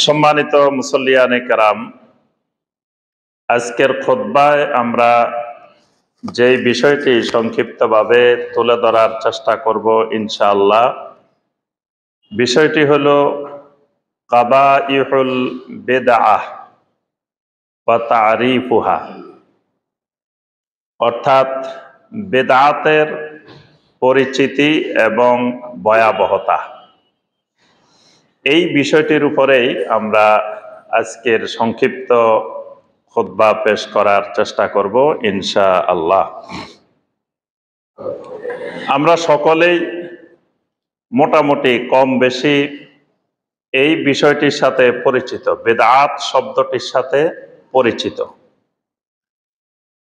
সম্মানিত মুসল্লিয়ানে কেরাম, আজকের খুতবায় আমরা যে বিষয়টি সংক্ষিপ্তভাবে তুলে ধরার চেষ্টা করব ইনশাআল্লাহ, বিষয়টি হলো কাবাইহুল বিদআহ ওয়া তারিফুহা, অর্থাৎ বিদআতের পরিচিতি এবং ভয়াবহতা। এই বিষয়টির উপরেই আমরা আজকের সংক্ষিপ্ত খুতবা পেশ করার চেষ্টা করব ইনশাআল্লাহ। আমরা সকলেই মোটামুটি কম বেশি এই বিষয়টির সাথে পরিচিত, বিদআত শব্দটির সাথে পরিচিত।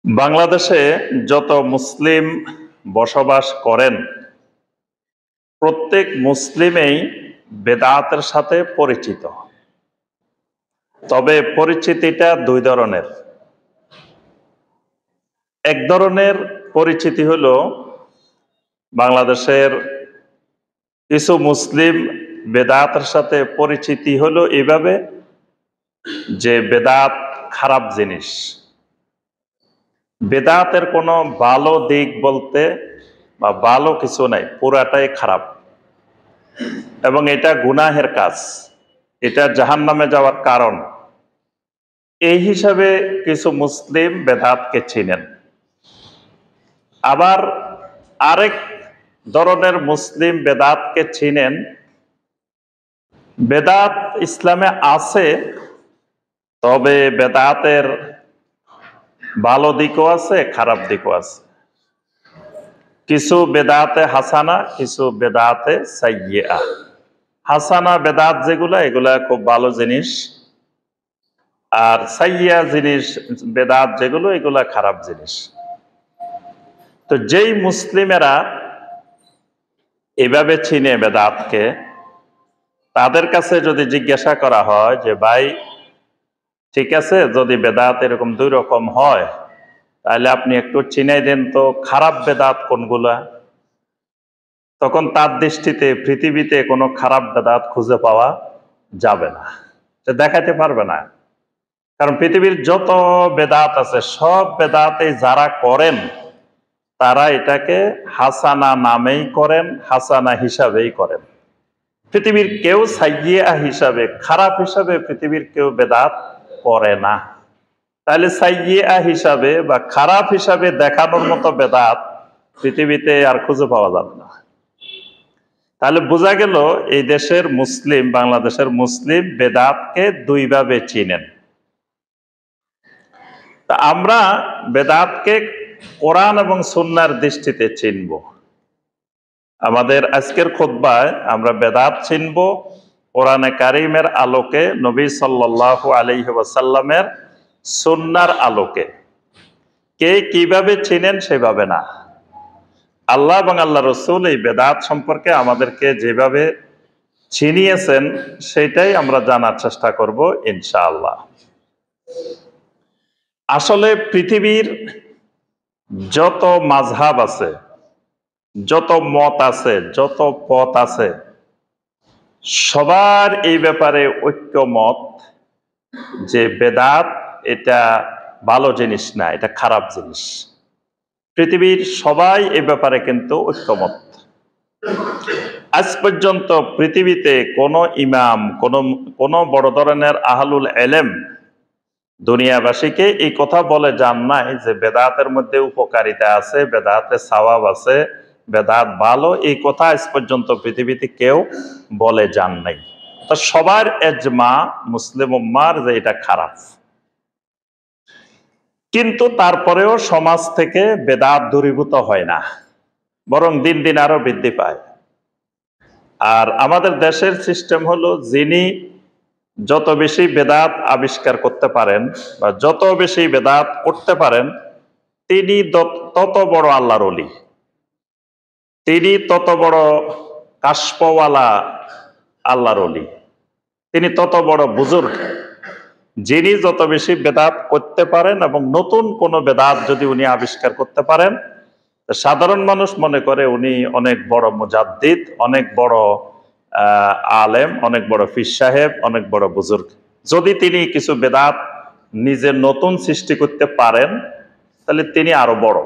বাংলাদেশে যত মুসলিম বসবাস করেন, প্রত্যেক মুসলিমেই বিদআতের সাথে পরিচিত। তবে পরিচিতিটা দুই ধরনের। এক ধরনের পরিচিতি হলো বাংলাদেশের কিছু মুসলিম বেদাতের সাথে পরিচিতি হলো এইভাবে যে বেদাত খারাপ জিনিস, বেদাতের কোনো ভালো দিক বলতে বা ভালো কিছু নাই, পুরাটাই খারাপ এবং এটা গুনাহের কাজ, এটা জাহান্নামে যাওয়ার কারণ। এই হিসাবে কিছু মুসলিম বেদাতকে চিনেন। আবার আরেক ধরনের মুসলিম বেদাতকে চিনেন, বেদাত ইসলামে আছে, তবে বেদাতের ভালো দিকও আছে, খারাপ দিকও আছে। কিছু বেদাতে হাসানা, কিছু বেদাতে সাইয়্যিআ। হাসানা বেদাত যেগুলা, এগুলা খুব ভালো জিনিস, আর সাইয়্যিআ জিনিস বেদাত যেগুলো, এগুলা খারাপ জিনিস। তো যেই মুসলিমেরা এভাবে চিনে বেদাতকে, তাদের কাছে যদি জিজ্ঞাসা করা হয় যে ভাই ঠিক আছে, যদি বেদাত এরকম দুই রকম হয়, তাহলে আপনি একটু চিনাই দেন তো খারাপ বেদাত কোনগুলা। তখন তার দৃষ্টিতে পৃথিবীতে কোনো খারাপ বেদাত খুঁজে পাওয়া যাবে না, দেখাতে পারবে না। কারণ পৃথিবীর যত বেদাত আছে, সব বেদাতে যারা করেন তারা এটাকে হাসানা নামেই করেন, হাসানা হিসাবেই করেন। পৃথিবীর কেউ সাইয়্যিআ হিসাবে, খারাপ হিসাবে পৃথিবীর কেউ বেদাত করে না। তাহলে সাইয়্যিআ হিসাবে বা খারাপ হিসাবে দেখানোর মতো বেদাত পৃথিবীতে আর খুঁজে পাওয়া যাবে না। তাহলে বোঝা গেল এই দেশের মুসলিম, বাংলাদেশের মুসলিম বেদাতকে দুইভাবে চিনেন। তা আমরা বেদাতকে কোরআন এবং সুন্নাহর দৃষ্টিতে চিনব। আমাদের আজকের খুতবায় আমরা বেদাত চিনব কোরআনে কারিমের আলোকে, নবী সাল্লাল্লাহু আলাইহি ওয়াসাল্লামের সুন্নাহর আলোকে। কে কিভাবে চিনেন সেভাবে না, আল্লাহ এবং আল্লাহ রসুল এই বেদাত সম্পর্কে আমাদেরকে যেভাবে চিনিয়েছেন সেটাই আমরা জানার চেষ্টা করব ইনশাআল্লাহ। আসলে পৃথিবীর যত মাযহাব আছে, যত মত আছে, যত পথ আছে, সবার এই ব্যাপারে ঐক্যমত যে বেদাত এটা ভালো জিনিস না, এটা খারাপ জিনিস। পৃথিবীর সবাই এ ব্যাপারে কিন্তু ঐক্যমত। আজ পর্যন্ত পৃথিবীতে কোনো ইমাম, কোনো বড় ধরনের আহলুল ইলম দুনিয়াবাসীকে এই কথা বলে যান নাই যে বেদাতের মধ্যে উপকারিতা আছে, বেদাতে সওয়াব আছে, বেদাত ভালো। এই কথা আজ পর্যন্ত পৃথিবীতে কেউ বলে যান নাই। তো সবার এজমা মুসলিম উম্মার যে এটা খারাপ। কিন্তু তারপরেও সমাজ থেকে বেদাত দূরীভূত হয় না, বরং দিন দিন আরো বৃদ্ধি পায়। আর আমাদের দেশের সিস্টেম হলো, যিনি যত বেশি বেদাত আবিষ্কার করতে পারেন বা যত বেশি বেদাত করতে পারেন, তিনি তত বড় আল্লাহর ওলি, তিনি তত বড় কাশফওয়ালা আল্লাহর ওলি, তিনি তত বড় বুজুর্গ। যিনি যত বেশি বেদাত করতে পারেন এবং নতুন কোনো বেদাত যদি উনি আবিষ্কার করতে পারেন, সাধারণ মানুষ মনে করে উনি অনেক বড় মুজাদ্দিদ, অনেক বড় আলেম, অনেক বড় পীর সাহেব, অনেক বড় বুজুর্গ, যদি তিনি কিছু বেদাত নিজে নতুন সৃষ্টি করতে পারেন তাহলে তিনি আরো বড়।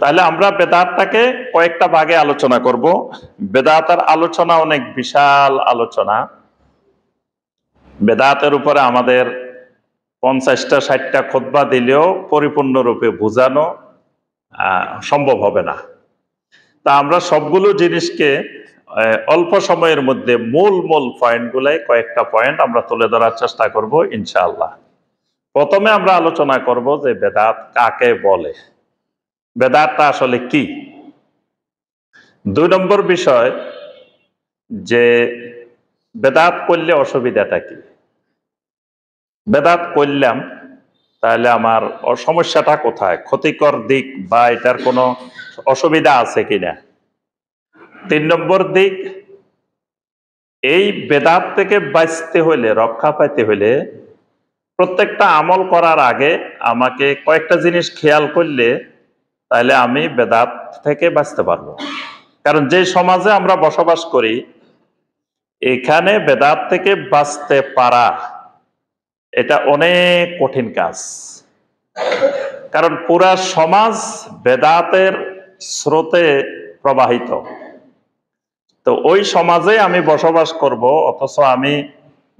তাহলে আমরা বেদাতটাকে কয়েকটা ভাগে আলোচনা করব। বেদাতের আলোচনা অনেক বিশাল আলোচনা। বেদাতের উপরে আমাদের 50টা 60টা খুতবা দিলেও পরিপূর্ণরূপে বোঝানো সম্ভব হবে না। তা আমরা সবগুলো জিনিসকে অল্প সময়ের মধ্যে মূল পয়েন্টগুলাই কয়েকটা পয়েন্ট আমরা তুলে ধরার চেষ্টা করব ইনশাআল্লাহ। প্রথমে আমরা আলোচনা করব যে বেদাত কাকে বলে, বেদাতটা আসলে কি। 2 নম্বর বিষয় যে বেদাত করলে অসুবিধাটা কি, বেদাত করলাম তাহলে আমার সমস্যাটা কোথায়, ক্ষতিকর দিক বা এটার কোনো অসুবিধা আছে কিনা। 3 নম্বর দিক, এই বেদাত থেকে বাঁচতে হলে, রক্ষা পাইতে হলে প্রত্যেকটা আমল করার আগে আমাকে কয়েকটা জিনিস খেয়াল করলে তাহলে আমি বেদাত থেকে বাঁচতে পারবো। কারণ যে সমাজে আমরা বসবাস করি এখানে বেদাত থেকে বাঁচতে পারা এটা অনেক কঠিন কাজ। কারণ পুরা সমাজ বেদাতের স্রোতে প্রবাহিত। তো ওই সমাজে আমি বসবাস করব অথচ আমি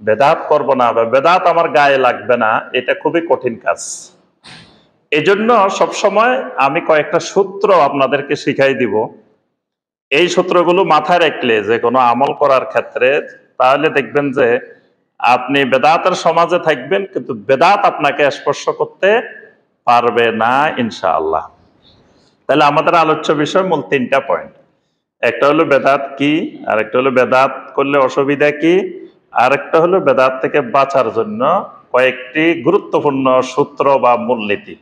বেদাত করব না বা বেদাত আমার গায়ে লাগবে না, এটা খুবই কঠিন কাজ। এজন্য সবসময় আমি কয়েকটা সূত্র আপনাদেরকে শিখাই দিব। এই সূত্রগুলো মাথায় রাখলে যে কোনো আমল করার ক্ষেত্রে তাহলে দেখবেন যে আপনি বেদাতের সমাজে থাকবেন কিন্তু বেদাত আপনাকে স্পর্শ করতে পারবে না ইনশাআল্লাহ। তাহলে আমাদের আলোচ্য বিষয় মূল 3টা পয়েন্ট। একটা হলো বেদাত কি, আরেকটা হলো বেদাত করলে অসুবিধা কি, আরেকটা হলো বেদাত থেকে বাঁচার জন্য কয়েকটি গুরুত্বপূর্ণ সূত্র বা মূলনীতি।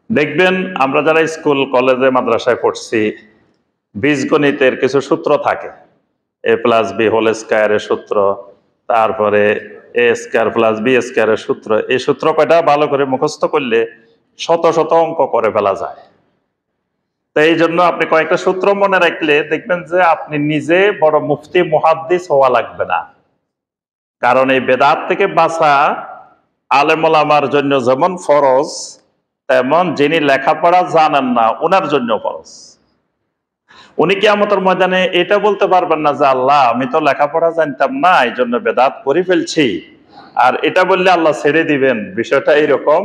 দেখবেন আমরা যারা স্কুল কলেজে মাদ্রাসায় পড়ছি বীজগণিতের কিছু সূত্র থাকে, a+b² এর সূত্র, তারপরে a²+b² এর সূত্র। এই সূত্র কয়টা ভালো করে মুখস্থ করলে শত শত অঙ্ক করে ফেলা যায়। তো এই জন্য আপনি কয়েকটা সূত্র মনে রাখলে দেখবেন যে আপনি নিজে বড় মুফতি মুহাদ্দিস হওয়া লাগবে না। কারণ এই বেদাত থেকে বাঁচা আলেম ওলামার জন্য যেমন ফরজ তেমন যিনি লেখাপড়া জানেন না ওনার জন্য ফরজ। উনি কিয়ামতের ময়দানে এটা বলতে পারবেন না যে আল্লাহ আমি তো লেখাপড়া জানতাম না এই জন্য বেদাত করে ফেলছি, আর এটা বললে আল্লাহ ছেড়ে দিবেন, বিষয়টা এইরকম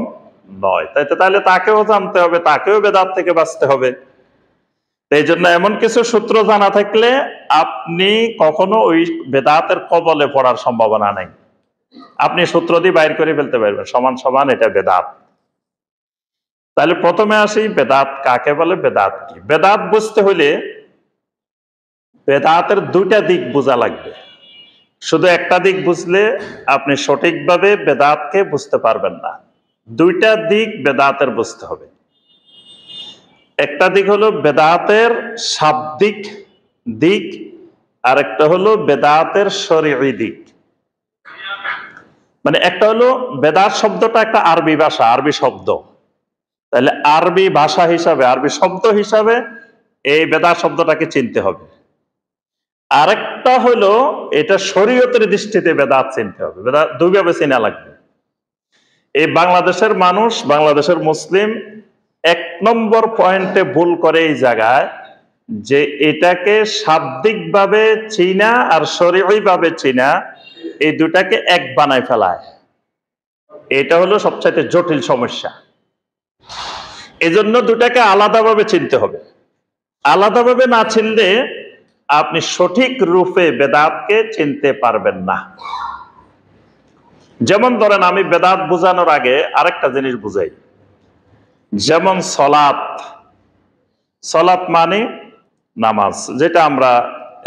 নয়। তাহলে তাকেও জানতে হবে, তাকেও বেদাত থেকে বাঁচতে হবে। এই জন্য এমন কিছু সূত্র জানা থাকলে আপনি কখনো ওই বেদাতের কবলে পড়ার সম্ভাবনা নেই। আপনি সূত্র দিয়ে বাইর করে ফেলতে পারবেন সমান সমান এটা বেদাত। তাহলে প্রথমে আসি বেদাত কাকে বলে, বেদাত কি। বেদাত বুঝতে হলে বেদাতের 2টা দিক বোঝা লাগবে। শুধু একটা দিক বুঝলে আপনি সঠিকভাবে বেদাতকে বুঝতে পারবেন না। 2টা দিক বেদাতের বুঝতে হবে। একটা দিক হলো বেদাতের শাব্দিক দিক, আর একটা হলো বেদাতের শরঈ দিক। মানে একটা হলো বেদাত শব্দটা একটা আরবি ভাষা, আরবি শব্দ। তাহলে আরবি ভাষা হিসাবে, আরবি শব্দ হিসাবে এই বেদাত শব্দটাকে চিনতে হবে। আরেকটা হলো এটা শরীয়তের দৃষ্টিতে বেদাত চিনতে হবে। বেদাত 2 ভাবে চেনা লাগবে। এই বাংলাদেশের মানুষ, বাংলাদেশের মুসলিম 1 নম্বর পয়েন্টে ভুল করে এই জায়গায় যে এটাকে শাব্দিকভাবে চিনা আর শরঈভাবে চিনা এই দুটাকে এক বানায় ফেলায়। এটা হলো সবচাইতে জটিল সমস্যা। এজন্য দুটাকে আলাদাভাবে চিনতে হবে। আলাদাভাবে না চিনলে আপনি সঠিক রূপে বেদাতকে চিনতে পারবেন না। যেমন ধরেন আমি বেদাত বোঝানোর আগে আরেকটা জিনিস বুঝাই। যেমন সলাত, সলাত মানে নামাজ, যেটা আমরা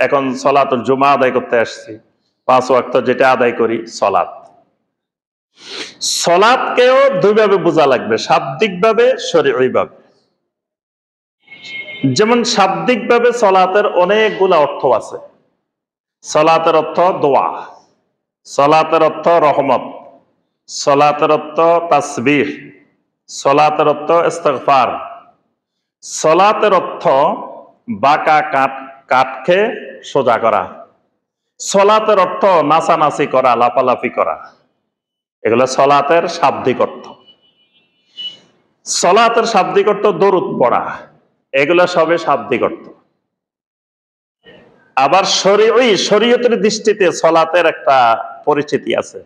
এখন সলাতুল জুমা আদায় করতে আসছি, 5 ওয়াক্ত যেটা আদায় করি সলাত। সলাতকেও 2 ভাবে বোঝা লাগবে, শাব্দিকভাবে শরঈভাবে। যেমন শাব্দিকভাবে সলাতের অনেকগুলো অর্থ আছে। সলাতের অর্থ দোয়া, সলাতের অর্থ রহমত, সলাতের অর্থ তাসবিহ, সলাতের অর্থ ইস্তিগফার, সলাতের অর্থ বাঁকা কাটকে সোজা করা। সলাতের অর্থ নাচানাচি করা, লাফালাফি করা, এগুলো সলাতের শাব্দিক অর্থ। সলাতের শাব্দিক অর্থ দরুদ পড়া, এগুলো সবে শাব্দিক অর্থ। আবার শরীয়তের দৃষ্টিতে সলাতের একটা পরিচিতি আছে,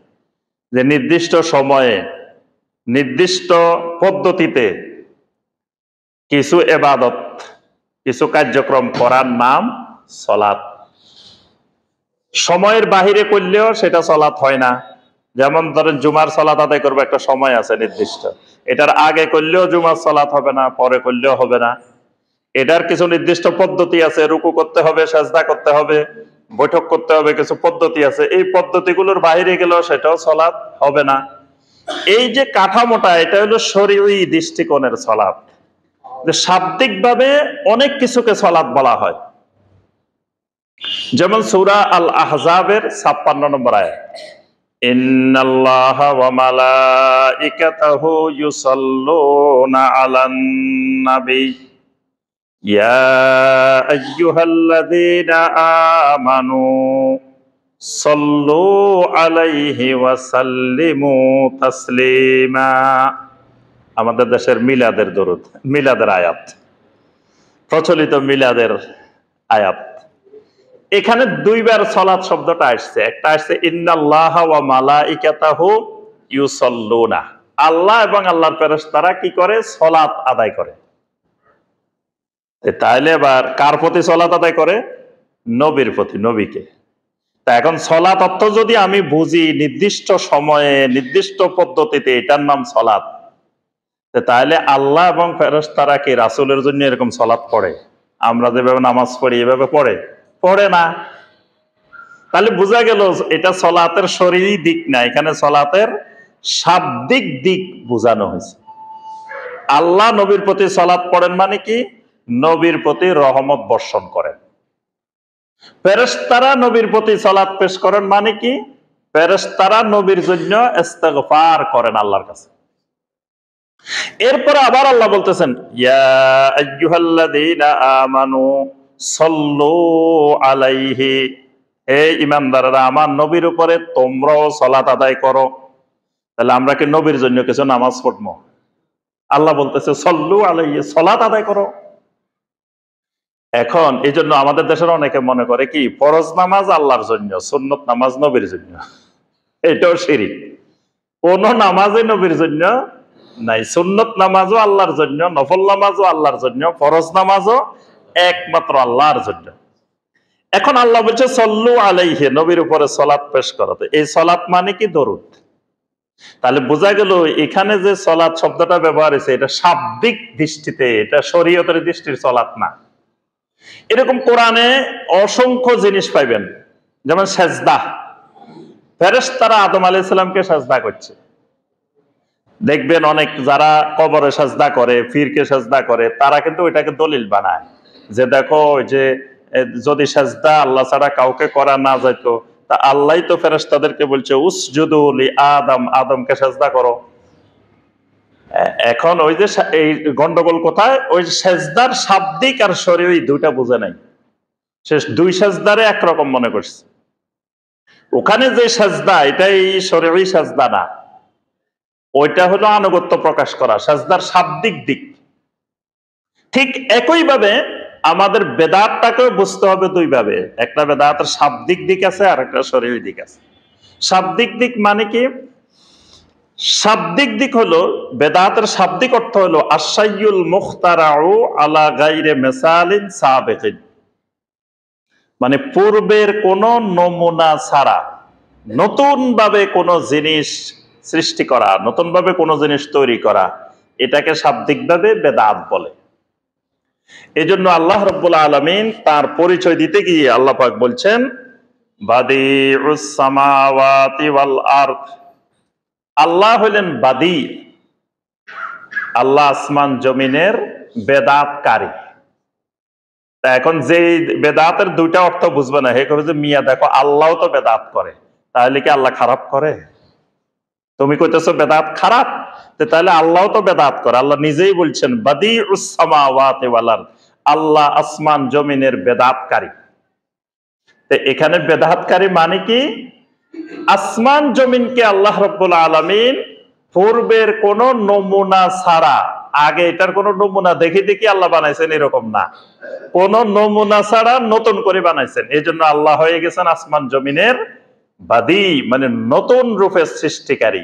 যে নির্দিষ্ট সময়ে নির্দিষ্ট পদ্ধতিতে কিছু ইবাদত, কিছু কার্যক্রম করার নাম সলাত। সময়ের বাহিরে করলেও সেটা সলাত হয় না। যেমন ধরেন জুমার সলাত আদায় করবো, একটা সময় আছে নির্দিষ্ট, এটার আগে করলেও জুমার সলাত হবে না, পরে করলেও হবে না। এটার কিছু নির্দিষ্ট পদ্ধতি আছে, রুকু করতে হবে, সাজদা করতে হবে, বৈঠক করতে হবে, কিছু পদ্ধতি আছে। এই পদ্ধতিগুলোর বাইরে গেলেও সেটাও সলাত হবে না। এই যে কাঠামোটা, এটা হলো শরীয়ী দৃষ্টিকোণের সলাত। যে শাব্দিক ভাবে অনেক কিছুকে সলাত বলা হয়। যেমন সূরা আল আহজাবের 56 নম্বর আয়াত, ইন্নাল্লাহা ওয়া মালাইকাতাহু ইউসাল্লুনা আলান নবী ইয়া আইয়ুহাল্লাযীনা আমানু সাল্লু আলাইহি ওয়া সাল্লিমু তাসলিমা। আমাদের দেশের মিলাদের দরুদ, মিলাদের আয়াত, প্রচলিত মিলাদের আয়াত। এখানে দুইবার সলাত শব্দটা আসছে। একটা আসছে ইন্নাল্লাহা ওয়া মালাইকাতাহু ইউসাল্লুনা, আল্লাহ এবং আল্লাহর ফেরেশতারা কি করে? সলাত আদায় করে। তাইলে এবার কার প্রতি সলাত আদায় করে? নবীর প্রতি, নবীকে। তা এখন সলাত অর্থ যদি আমি বুঝি নির্দিষ্ট সময়ে নির্দিষ্ট পদ্ধতিতে, এটার নাম সলাত। তাহলে আল্লাহ এবং ফেরেশতারা কি রাসূলের জন্য এরকম সলাত পড়ে? আমরা যেভাবে নামাজ পড়ি এভাবে পড়ে? পড়ে না। তাহলে বোঝা গেল এটা সলাতের শরীরী দিক না, এখানে সলাতের শাব্দিক দিক বোঝানো হয়েছে। আল্লাহ নবীর প্রতি সলাত পড়েন মানে কি? নবীর প্রতি রহমত বর্ষণ করেন। ফেরেশতারা নবীর প্রতি সালাত পেশ করেন মানে কি? ফেরেশতারা নবীর জন্য ইস্তিগফার করেন আল্লাহর কাছে। এরপরে আবার আল্লাহ বলতেছেন, ইয়া আইয়ুহাল্লাযীনা আমানু সাল্লু আলাইহি, হে ঈমানদাররা আমার নবীর উপরে তোমরাও সালাত আদায় করো। তাহলে আমরা কি নবীর জন্য কিছু নামাজ পড়বো? আল্লাহ বলতেছে সাল্লু আলাইহি, সালাত আদায় করো। এখন এই জন্য আমাদের দেশের অনেকে মনে করে কি ফরজ নামাজ আল্লাহর জন্য, সুন্নত নামাজ নবীর জন্য। এটাও শিরক। কোন নামাজই নবীর জন্য নাই। সুন্নত নামাজও আল্লাহর জন্য, নফল নামাজও আল্লাহর জন্য, ফরজ নামাজও একমাত্র আল্লাহর জন্য। এখন আল্লাহ বলছে সল্লু আলাইহি, নবীর উপরে সলাত পেশ করতে। এই সলাত মানে কি? দরুদ। তাহলে বোঝা গেল এখানে যে সলাত শব্দটা ব্যবহার হয়েছে, এটা শাব্দিক দৃষ্টিতে, এটা শরীয়তের দৃষ্টির সলাত না। এরকম কোরআনে অসংখ্য জিনিস পাইবেন, যেমন সেজদা। ফেরেশতারা আদম আলাইহিস সালামকে সেজদা করছে। দেখবেন অনেক যারা কবরে সেজদা করে, পীরকে সেজদা করে, তারা কিন্তু ওইটাকে দলিল বানায় যে দেখো যে যদি সেজদা আল্লাহ ছাড়া কাউকে করা না যেত, তা আল্লাহই তো ফেরেশতাদেরকে বলছে উসজুদু লি আদম, আদমকে সেজদা করো। এখন ওই যে এই গন্ডগোল কোথায়? ওই সেজদার শাব্দিক আর শরীয়ী দুইটা বুঝে নাই। সে দুই সেজদারে একরকম মনে করছে। ওখানে যে সেজদা, এটাই শরীয়ী সেজদা না, ওইটা হলো আনুগত্য প্রকাশ করা, সেজদার শাব্দিক দিক। ঠিক একইভাবে আমাদের বেদাতটাকেও বুঝতে হবে দুই ভাবে। একটা বেদাতের শাব্দিক দিক আছে আর একটা শরীয়ী দিক আছে। শাব্দিক দিক মানে কি? শাব্দিক দিক হলো, বেদাতের শাব্দিক অর্থ হলো আশাইয়ুল মুখতারাউ আলা গায়রে মিসালিন সাবিকিন, মানে পূর্বের কোন নমুনা ছাড়া নতুন ভাবে কোন জিনিস সৃষ্টি করা, নতুন ভাবে কোন জিনিস তৈরি করা, এটাকে শাব্দিক ভাবে বেদাত বলে। এজন্য আল্লাহ রাব্বুল আলামিন তার পরিচয় দিতে গিয়ে আল্লাহ পাক বলছেন বাদিউস সামাওয়াতি ওয়াল আরদ, আল্লাহ হলেন বাদী, আল্লাহ আসমান জমিনের বেদাতকারী। তা এখন যে বেদাতের দুইটা অর্থ বুঝবে না, হে কবে যে মিয়া দেখো আল্লাহ তো বেদাত করে, তাহলে কি আল্লাহ খারাপ করে? তুমি কইতেছো বেদাত খারাপ, তাহলে আল্লাহ তো বেদাত করে। আল্লাহ নিজেই বলছেন বাদিউস সামাওয়াতি ওয়াল আরদ, আল্লাহ আসমান জমিনের বেদাতকারী। তো এখানে বেদাতকারী মানে কি? আসমান জমিনকে আল্লাহ রাব্বুল আলামিন পূর্বের কোন নমুনা ছাড়া, আগে এটার কোন নমুনা দেখে দেখি আল্লাহ বানাইছেন এরকম না, কোন নমুনা ছাড়া নতুন করে বানাইছেন। এই জন্য আল্লাহ হয়ে গেছেন আসমান জমিনের বাদী, মানে নতুন রূপের সৃষ্টিকারী।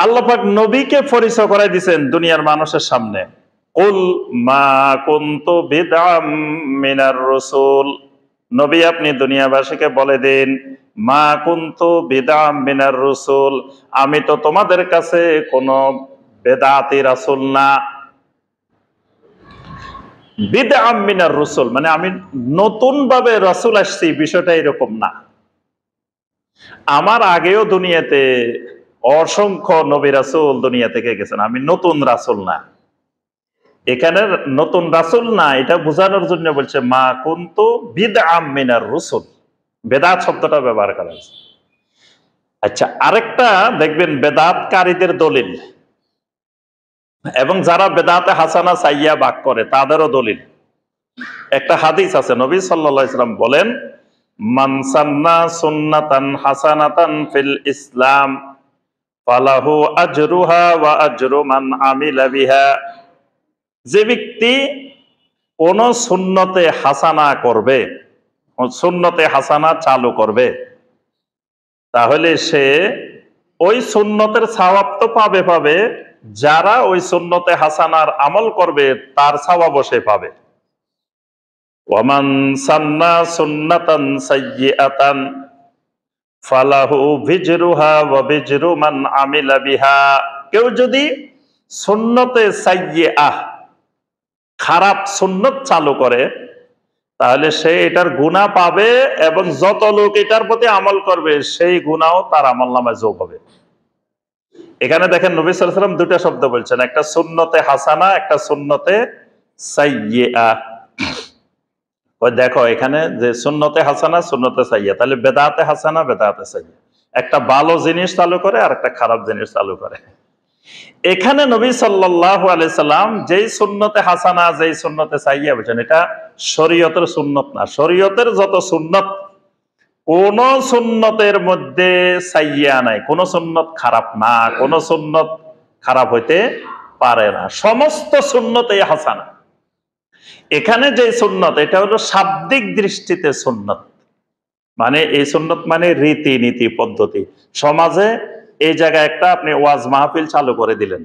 আল্লাহ পাক নবীকে পরিচয় করাই দিয়েছেন দুনিয়ার মানুষের সামনে। কুল মা কুনতু বিদআম মিনার রাসূল, নবী আপনি দুনিয়াবাসীকে বলে দিন, মা কুনতু বিদআম মিনার রাসূল, আমি তো তোমাদের কাছে কোনো বেদাতি রাসূল না। বিদআম মিনার রাসূল মানে আমি নতুন ভাবে রাসূল আসছি, বিষয়টা এরকম না। আমার আগেও দুনিয়াতে অসংখ্য নবী রাসূল দুনিয়া থেকে গেছেন, আমি নতুন রাসূল না। এখানে নতুন রাসূল না এটা বোঝানোর জন্য বলছে মা কুনতু বিদআম মিনার রাসূল, বেদাত শব্দটা ব্যবহার করা হয়েছে। আচ্ছা, আরেকটা দেখবেন বেদাতকারীদের দলিল এবং যারা বেদাতে হাসানা সাইয়া বাক করে তাদেরও দলিল। একটা হাদিস আছে, নবী সাল্লাল্লাহু আলাইহি ওয়াসাল্লাম বলেন, মান সান্না সুন্নাতান হাসানাতান ফিল ইসলাম ফালাহু আজরুহা ওয়া আজরু মান আমিলা বিহা। যে ব্যক্তি কোন সুন্নতে হাসানা করবে, সুন্নতে হাসানা চালু করবে, তাহলে সে ওই সুন্নতের সওয়াব তো পাবে পাবে, যারা ওই সুন্নতে হাসানার আমল করবে তার সওয়াব সে পাবে। ওয়ামান সান্না সুন্নাতান সাইয়্যাতান ফালাহু ভিজরুহা ওয়া ভিজরু মান আমিলা বিহা। কেউ যদি সুন্নতে সাইয়্যাহ খারাপ সুন্নত চালু করে তাহলে সে এটার গুনাহ পাবে এবং যত লোক এটার প্রতি আমল করবে সেই গুনাহও তার আমলনামায় যোগ হবে। এখানে দেখেন নবী সাল্লাল্লাহু আলাইহি ওয়াসাল্লাম দুটো শব্দ বলছেন, একটা সুন্নতে হাসানা, একটা সুন্নতে সাইয়্যাহ। ওই দেখো এখানে যে সুন্নতে হাসানা সুন্নতে সাইয়্যাহ, তাহলে বেদাতে হাসানা বেদাতে সাইয়্যাহ, একটা ভালো জিনিস চালু করে আর একটা খারাপ জিনিস চালু করে। এখানে নবী সাল্লাল্লাহু আলাইহি সাল্লাম যেই সুন্নতে হাসানা যেই সুন্নতে সাইয়্যাহ বলেছেন, এটা শরীয়তের সুন্নত না। শরীয়তের যত সুন্নত, কোন সুন্নতের মধ্যে সাইয়্যাহ নাই, কোন সুন্নত খারাপ না, কোন সুন্নত খারাপ হইতে পারে না, সমস্ত সুন্নতেই হাসানা। এখানে যে সুন্নত, এটা হলো শাব্দিক দৃষ্টিতে সুন্নত, মানে এই সুন্নত মানে রীতি নীতি পদ্ধতি। সমাজে এই জায়গায় একটা আপনি ওয়াজ মাহফিল চালু করে দিলেন,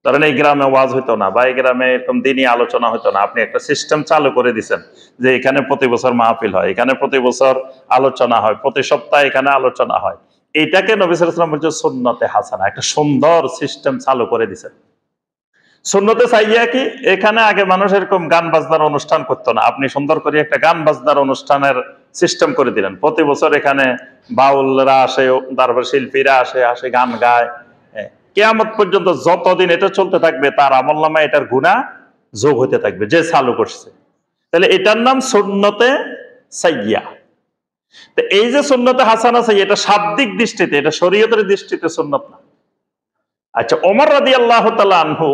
ধরেন এই গ্রামে ওয়াজ হইতো না বা এই গ্রামে এরকম দিনই আলোচনা হইতো না, আপনি একটা সিস্টেম চালু করে দিচ্ছেন যে এখানে প্রতি বছর মাহফিল হয়, এখানে প্রতি বছর আলোচনা হয়, প্রতি সপ্তাহে এখানে আলোচনা হয়। এটাকে নবী সাল্লাল্লাহু আলাইহি ওয়াসাল্লাম বলছে সুন্নতে হাসানা, একটা সুন্দর সিস্টেম চালু করে দিচ্ছেন। সুন্নতে সাইয়্যাহ কি? এখানে আগে মানুষ এরকম গান বাজনার অনুষ্ঠান করতো না, আপনি সুন্দর করে একটা গান বাজনার অনুষ্ঠানের সিস্টেম করে দিলেন। প্রতি বছর এখানে বাউলরা আসে, তারপর শিল্পীরা আসে গান গায়, কিয়ামত পর্যন্ত যতদিন এটা চলতে থাকবে তার আমলনামায় এটার গুনাহ যোগ হতে থাকবে যে চালু করছে। তাহলে এটার নাম সুন্নতে সাইয়্যাহ। তো এই যে সুন্নতে হাসানা সাইয়্যাহ, এটা শাব্দিক দৃষ্টিতে, এটা শরীয়তের দৃষ্টিতে সুন্নত না। আচ্ছা, ওমর রাদিয়াল্লাহু তাআলা আনহু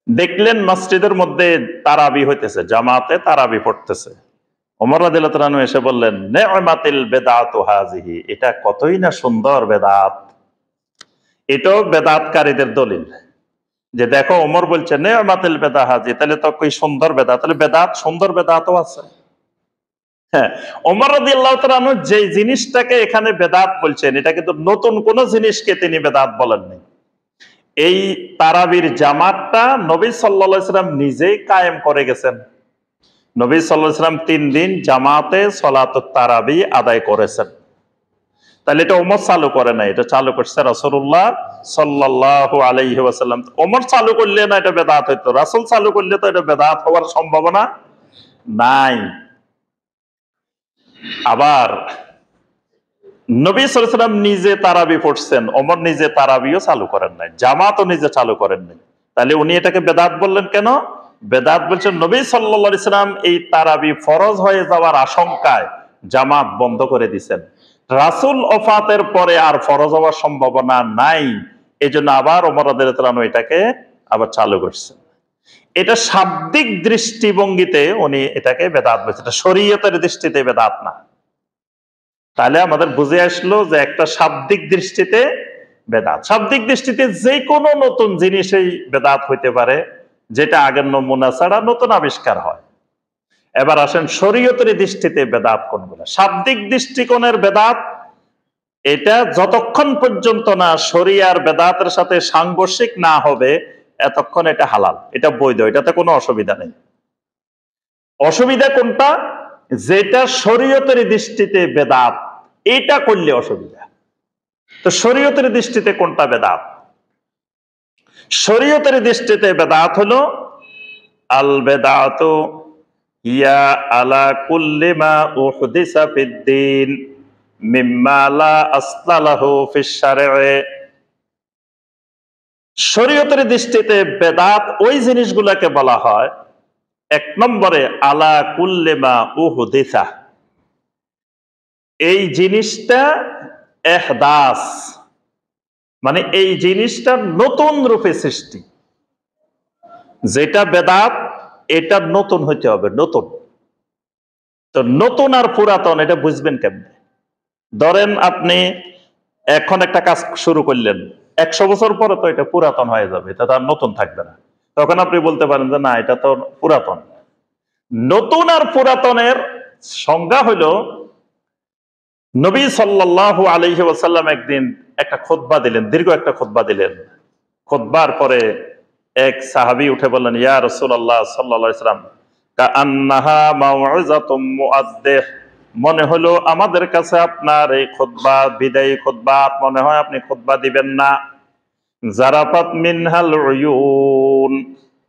দেখলেন মসজিদের মধ্যে তারাবি হইতেছে, জামাতে তারাবি পড়তেছে। ওমর রাদিয়াল্লাহু তাআলা আনহু এসে বললেন, নি'মাতিল বিদআতু হাযিহি, এটা কতই না সুন্দর বেদাত। এটাও বেদাতকারীদের দলিল যে দেখো ওমর বলছে নি'মাতিল বিদআ হাযি, তাহলে তো কি সুন্দর বেদাত, তাহলে বেদাত সুন্দর বেদাতও আছে। হ্যাঁ, ওমর রাদিয়াল্লাহু তাআলা আনহু যে জিনিসটাকে এখানে বেদাত বলছেন, এটা কিন্তু নতুন কোন জিনিসকে তিনি বেদাত বলেননি। এই তারাবির জামাতটা নবী সাল্লাল্লাহু আলাইহি ওয়াসাল্লাম নিজেই কায়েম করে গেছেন। নবী সাল্লাল্লাহু আলাইহি ওয়াসাল্লাম 3 দিন জামাতে সালাতুত তারাবি আদায় করেছেন। তাহলে এটা ওমর চালু করে নাই, এটা চালু করছে রাসূলুল্লাহ সাল্লাল্লাহু আলাইহি ওয়াসাল্লাম। ওমর চালু করলে না এটা বেদাত হইতো, রাসূল চালু করলে তো এটা বেদাত হওয়ার সম্ভাবনা নাই। আবার নবী সাল্লাল্লাহু আলাইহি ওয়াসাল্লাম নিজে তারাবি পড়ছেন, ওমর নিজে তারাবিও চালু করেন নাই, জামাতও নিজে চালু করেন নাই। তাহলে উনি এটাকে বেদাত বললেন কেন? বেদাত বলছেন নবী সাল্লাল্লাহু আলাইহি ওয়াসাল্লাম এই তারাবি ফরজ হয়ে যাওয়ার আশঙ্কায় জামাত বন্ধ করে দিয়েছেন। রাসূল ওফাতের পরে আর ফরজ হওয়ার সম্ভাবনা নাই, এজন্য আবার ওমর রাদিয়াল্লাহু তাআলা এটাকে আবার চালু করছেন। এটা শাব্দিক দৃষ্টিভঙ্গিতে উনি এটাকে বেদাত বলছে, এটা শরীয়তের দৃষ্টিতে বেদাত না। তাহলে আমাদের বুঝে আসলো যে একটা শাব্দিক দৃষ্টিতে বেদাত, শাব্দিক দৃষ্টিতে যে কোনো নতুন জিনিসই বেদাত হইতে পারে, যেটা আগের নমুনা ছাড়া নতুন আবিষ্কার হয়। এবার আসেন শরীয়তের দৃষ্টিতে বেদাত কোনগুলো। শাব্দিক দৃষ্টিকোণের বেদাত এটা যতক্ষণ পর্যন্ত না শরিয়ার বেদাতের সাথে সাংঘর্ষিক না হবে এতক্ষণ এটা হালাল, এটা বৈধ, এটাতে কোনো অসুবিধা নেই। অসুবিধা কোনটা? যেটা শরীয়তের দৃষ্টিতে বেদাত, এটা করলে অসুবিধা। তো শরীয়তের দৃষ্টিতে কোনটা বেদাত? শরীয়তের দৃষ্টিতে বেদাত হলো আল বেদাতু ইয়া আলা কুল্লি মা উহদিসা ফিদ-দীন মিম্মা লা আসলা লাহু ফিশ শারঈ। শরীয়তের দৃষ্টিতে বেদাত ওই জিনিসগুলোকে বলা হয়, এক নম্বরে আলা কুল্লি মা উহদিসা, এই জিনিসটা ইহদাস, মানে এই জিনিসটা নতুন রূপে সৃষ্টি। যেটা বেদাত এটা নতুন হইতে হবে, নতুন। তো নতুন আর পুরাতন এটা বুঝবেন কেমনে? ধরেন আপনি এখন একটা কাজ শুরু করলেন, 100 বছর পরে তো এটা পুরাতন হয়ে যাবে, এটা তো আর নতুন থাকবে না। তখন আপনি বলতে পারেন যে না, এটা তো পুরাতন। নতুন আর পুরাতনের সংজ্ঞা হইল, নবী সাল্লাল্লাহু আলাইহি ওয়াসাল্লাম একদিন একটা খুতবা দিলেন, দীর্ঘ একটা খুতবা দিলেন। খুতবার পরে এক সাহাবী উঠে বললেন, ইয়া রাসূলুল্লাহ সাল্লাল্লাহু আলাইহি ওয়াসাল্লাম, কাআন্নাহা মাউইযাতুম মুআদ্দিহ, মনে হলো আমাদের কাছে আপনার এই খুতবা বিদায়ী খুতবা, মনে হয় আপনি খুতবা দিবেন না। জারাফাত মিনহাল উয়ুন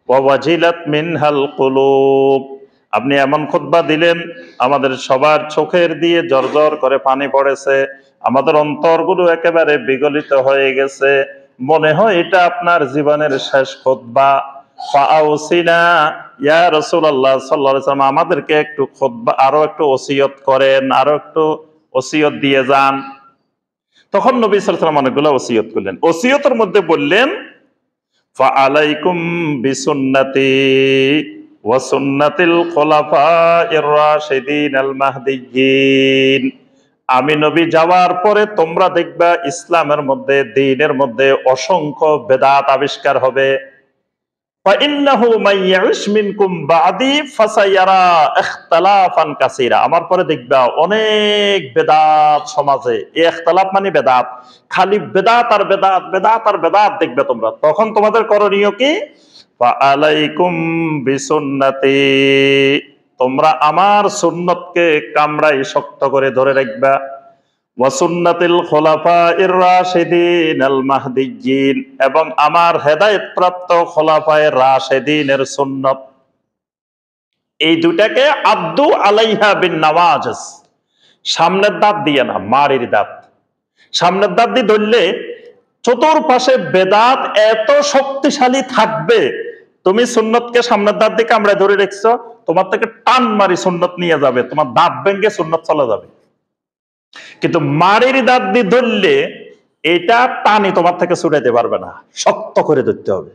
ওয়া ওয়াজিলাত মিনহাল কুলুব, আপনি এমন খুতবা দিলেন আমাদের সবার চোখের দিয়ে জর্জর করে পানি পড়েছে, আমাদের অন্তরগুলো একেবারে বিগলিত হয়ে গেছে, মনে হয় এটা আপনার জীবনের শেষ খুতবা। ফাআউসিনা ইয়া রাসূলুল্লাহ সাল্লাল্লাহু আলাইহি ওয়াসাল্লাম, আমাদেরকে একটু খুতবা আরো একটু ওসিয়ত করেন, আরো একটু ওসিয়ত দিয়ে যান। তখন নবী সাল্লাল্লাহু আলাইহি ওয়াসাল্লাম অনেকগুলো ওসিয়ত করলেন। ওসিয়তের মধ্যে বললেন, ফাআলাইকুম বিসুন্নতি ওয়া সুন্নাতিল খুলাফায়ে রাশিদিন আল মাহদিয়্যিন, আমি নবী যাওয়ার পরে তোমরা দেখবা ইসলামের মধ্যে, দ্বীনের মধ্যে অসংখ্য বেদাত আবিষ্কার হবে। ফাইন্নাহু মাইয়াইশ মিনকুম বাদি ফাসায়ারা ইখতিলাফান কাসীরা, আমার পরে দেখবা অনেক বেদাত সমাজে। এই ইখতিলাফ মানে বেদাত, খালি বেদাত আর বেদাত, বেদাত আর বেদাত দেখবে তোমরা। তখন তোমাদের করণীয় কি? ফাআলাইকুম বিসুন্নতি, তোমরা আমার সুন্নতকে কামড়াই শক্ত করে ধরে রাখবা। ওয়া সুন্নাতিল খুলাফায়ে রাশিদিন আল মাহদিয়্যিন, এবং আমার হেদায়েতপ্রাপ্ত খুলাফায়ে রাশিদিনের সুন্নত। এই দুটাকে আব্দু আলাইহা বিন নওয়াজিস, সামনের দাঁত দিয়ে না, মাড়ির দাঁত। সামনের দাঁত দিয়ে ধরলে চতুর্পাশে বেদাত এত শক্তিশালী থাকবে, তুমি সুন্নতকে সামনের দাঁত দিয়ে কামড়ায় ধরে রেখছো, তোমার থেকে টান মারি সুন্নত নিয়ে যাবে, তোমার দাঁত ভেঙে সুন্নত চলে যাবে। কিন্তু মাড়ির দাঁত দিয়ে ধরলে এটা টানি তোমার থেকে ছুটাইতে পারবে না, শক্ত করে ধরতে হবে।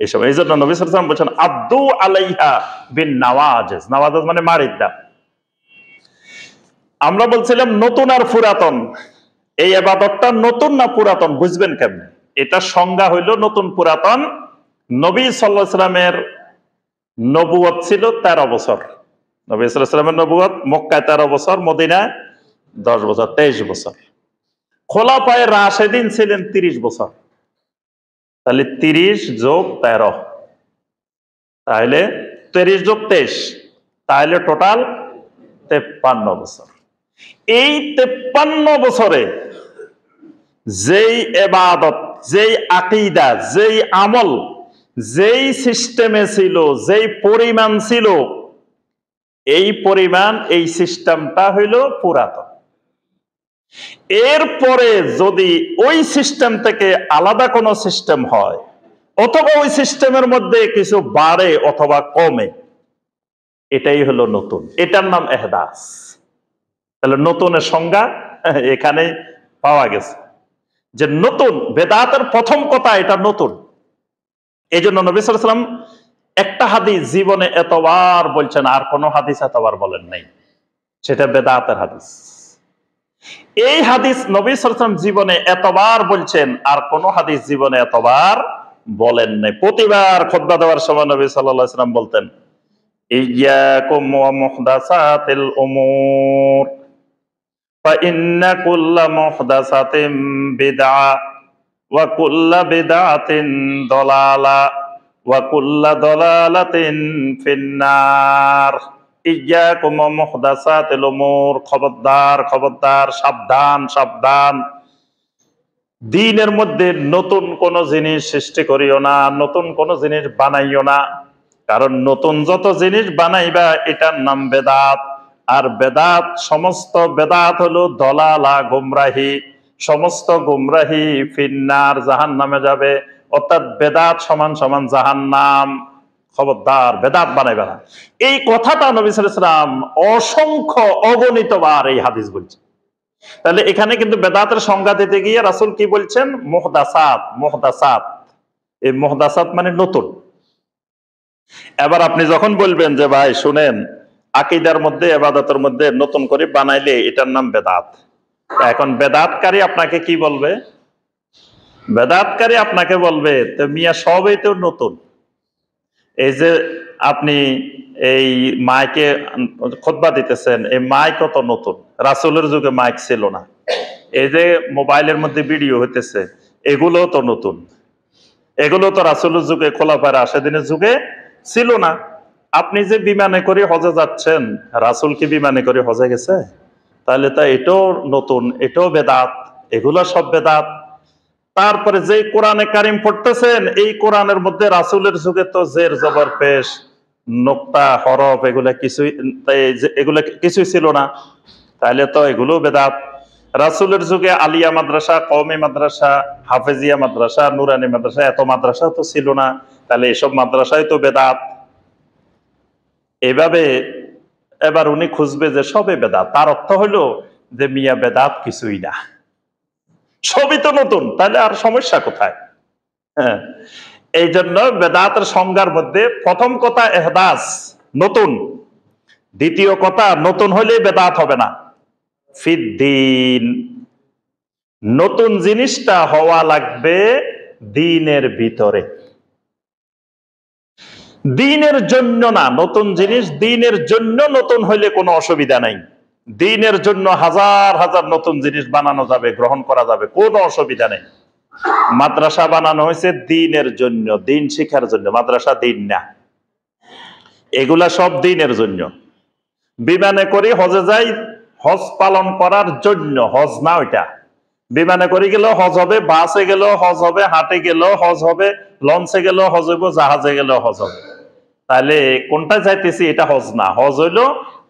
এইসব, এই জন্য নবী সাল্লাল্লাহু আলাইহি ওয়াসাল্লাম বলছেন আব্দু আলাইহা বিন নওয়াজিস, নওয়াজিস মানে মাড়ির দাঁত। আমরা বলছিলাম নতুন আর পুরাতন, এই ইবাদতটা নতুন না পুরাতন বুঝবেন কেমনে? এটা সংজ্ঞা হইল নতুন পুরাতন। নবী সাল্লাল্লাহু আলাইহি ওয়াসাল্লামের নবুয়ত ছিল 13 বছর। নবী সাল্লাল্লাহু আলাইহি ওয়াসাল্লামের নবুয়ত মক্কায় 13 বছর, মদিনায় 10 বছর, 23 বছর। খোলাফায়ে রাশিদিন ছিলেন 30 বছর। তাহলে 30 যোগ 13, তাহলে 30 যোগ 23, তাহলে টোটাল 53 বছর। এই 53 বছরে যেই ইবাদত, যেই আকীদা, যেই আমল, যেই সিস্টেমে ছিল, যেই পরিমাণ ছিল, এই পরিমাণ, এই সিস্টেমটা হইল পুরাতন। এরপরে যদি ওই সিস্টেম থেকে আলাদা কোনো সিস্টেম হয়, অথবা ওই সিস্টেমের মধ্যে কিছু বাড়ে অথবা কমে, এটাই হলো নতুন, এটার নাম ইহদাস। তাহলে নতুনের সংজ্ঞা এখানে পাওয়া গেছে যে নতুন, বেদাতের প্রথম কথা এটা নতুন। এই জন্য নবী সাল্লাল্লাহু আলাইহি ওয়াসাল্লাম একটা হাদিস জীবনে এতবার বলছেন, আর কোন হাদিস এতবার বলেন নাই, সেটা বেদাতের হাদিস। এই হাদিস নবী সাল্লাল্লাহু আলাইহি ওয়াসাল্লাম জীবনে এতবার বলছেন, আর কোন হাদিস জীবনে এতবার বলেন নাই। প্রতিবার খুতবা দেওয়ার সময় নবী সাল্লাল্লাহু আলাইহি ওয়াসাল্লাম বলতেন, ইয়্যাকুম ওয়া মুহদাসাতিল উমুর ফাইন্না কুল্লা মুহদাসাতিন বিদআ ওয়া কুল্লা বিদআতিন দালালা ওয়া কুল্লা দালালাতিন ফিন্নার। ইয়্যাকুম ওয়া মুহদাসাতিল উমুর, খবরদার খবরদার, সাবধান সাবধান, দ্বীনের মধ্যে নতুন কোন জিনিস সৃষ্টি করিও না, নতুন কোন জিনিস বানাইও না। কারণ নতুন যত জিনিস বানাইবা এটার নাম বেদাত। আর বেদাত, সমস্ত বেদাত হলো দলালা, গুমরাহি। সমস্ত গুমরাহি ফিন্নার, জাহান্নামে যাবে। অর্থাৎ বেদাত সমান সমান জাহান্নাম। খবরদার বেদাত বানাইবা না। এই কথাটা নবী সাল্লাল্লাহু আলাইহি ওয়াসাল্লাম অসংখ্য অগণিতবার এই হাদিস বলছে। তাহলে এখানে কিন্তু বেদাতের সংজ্ঞা দিতে গিয়ে রাসূল কি বলছেন? মুহদাসাত। মুহদাসাত, এই মুহদাসাত মানে নতুন। এবার আপনি যখন বলবেন যে ভাই শুনেন, আকীদার মধ্যে, ইবাদতের মধ্যে নতুন করে বানাইলে এটার নাম বেদাত, এখন বেদাতকারী আপনাকে কি বলবে? বেদাতকারী আপনাকে বলবে, তো মিয়া সবই তো নতুন। এই যে আপনি এই মাইকে খুতবা দিতেছেন, এই মাইকও তো নতুন, রাসূলের যুগে মাইক ছিল না। এই যে মোবাইলের মধ্যে ভিডিও হইতেছে, এগুলো তো নতুন, এগুলো তো রাসূলের যুগে, খোলাফায়ে রাশেদিনের যুগে ছিল না। আপনি যে বিমানে করে হজে যাচ্ছেন, রাসূল কি বিমানে করে হজে গেছে? তাহলে তা এটাও নতুন, এটাও বেদাত, এগুলো সব বেদাত। তারপরে যে কোরআনে কারিম পড়তেছেন, এই কোরআনের মধ্যে রাসূলের যুগে তো জের জবর পেশ, নোক্তা, হরফ, এগুলা কিছুই ছিল না। তাহলে তো এগুলো বেদাত। রাসূলের যুগে আলিয়া মাদ্রাসা, কওমি মাদ্রাসা, হাফেজিয়া মাদ্রাসা, নুরানি মাদ্রাসা, এত মাদ্রাসা তো ছিল না। তাহলে এসব মাদ্রাসাই তো বেদাত। এভাবে এবার উনি খুঁজবে যে সবে বেদাত, তার অর্থ হইল যে মিয়া বেদাত কিছুই না, সবই তো নতুন, তাহলে আর সমস্যা কোথায়? হ্যাঁ, এই জন্য বেদাতের সংজ্ঞার মধ্যে প্রথম কথা ইহদাস, নতুন। দ্বিতীয় কথা, নতুন হইলে বেদাত হবে না। ফিদ্দিন, নতুন জিনিসটা হওয়া লাগবে দ্বীনের ভিতরে, দ্বীনের জন্য না। নতুন জিনিস দ্বীনের জন্য নতুন হইলে কোনো অসুবিধা নাই। দ্বীনের জন্য হাজার হাজার নতুন জিনিস বানানো যাবে, গ্রহণ করা যাবে, কোনো অসুবিধা নেই। মাদ্রাসা বানানো হয়েছে দ্বীনের জন্য, দ্বীন শিক্ষার জন্য, মাদ্রাসা দ্বীন না। এগুলা সব দ্বীনের জন্য। বিমানে করে হজে যাই, হজ পালন করার জন্য, হজ না ওইটা। বিমানে করে গেলেও হজ হবে, বাসে গেলেও হজ হবে, হাটে গেলেও হজ হবে, লঞ্চে গেলেও হজ হইব, জাহাজে গেলেও হজ হবে। তাহলে কোনটা যাইতেছি? এটা হজ না। হজ হইলো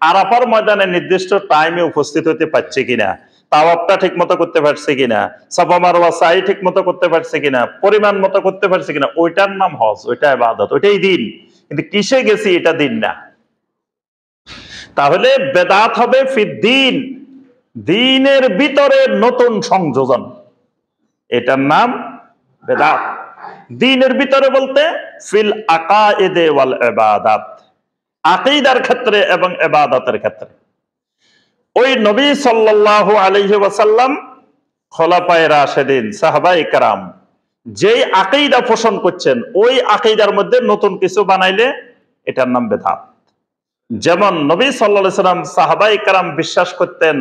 আরাফার ময়দানে নির্দিষ্ট টাইমে উপস্থিত হতে পারছে কিনা, তাওয়াফটা ঠিক মতো করতে পারছে কিনা, সাফা মারওয়া সাই ঠিক মতো করতে পারছে কিনা, পরিমাণ মতো করতে পারছে কিনা, ওইটার নাম হজ, ওইটা ইবাদত, ওইটাই দিন। কিন্তু কিসে গেছি এটা দিন না। তাহলে বেদাত হবে ফিদ্দিন, দ্বীনের ভিতরে নতুন সংযোজন, এটার নাম বেদাত। দ্বীনের ভিতরে বলতে ফিল আকায়েদে ওয়াল ইবাদাত, আকীদার ক্ষেত্রে এবং ইবাদতের ক্ষেত্রে। ওই নবী সাল্লাল্লাহু আলাইহি ওয়াসাল্লাম, খোলাফায়ে রাশেদিন, সাহাবায়ে কেরাম যেই আকীদা পোষণ করছেন, ওই আকীদার মধ্যে নতুন কিছু বানাইলে এটার নাম বেদাত। যেমন নবী সাল্লাল্লাহু আলাইহি ওয়াসাল্লাম, সাহাবায়ে কেরাম বিশ্বাস করতেন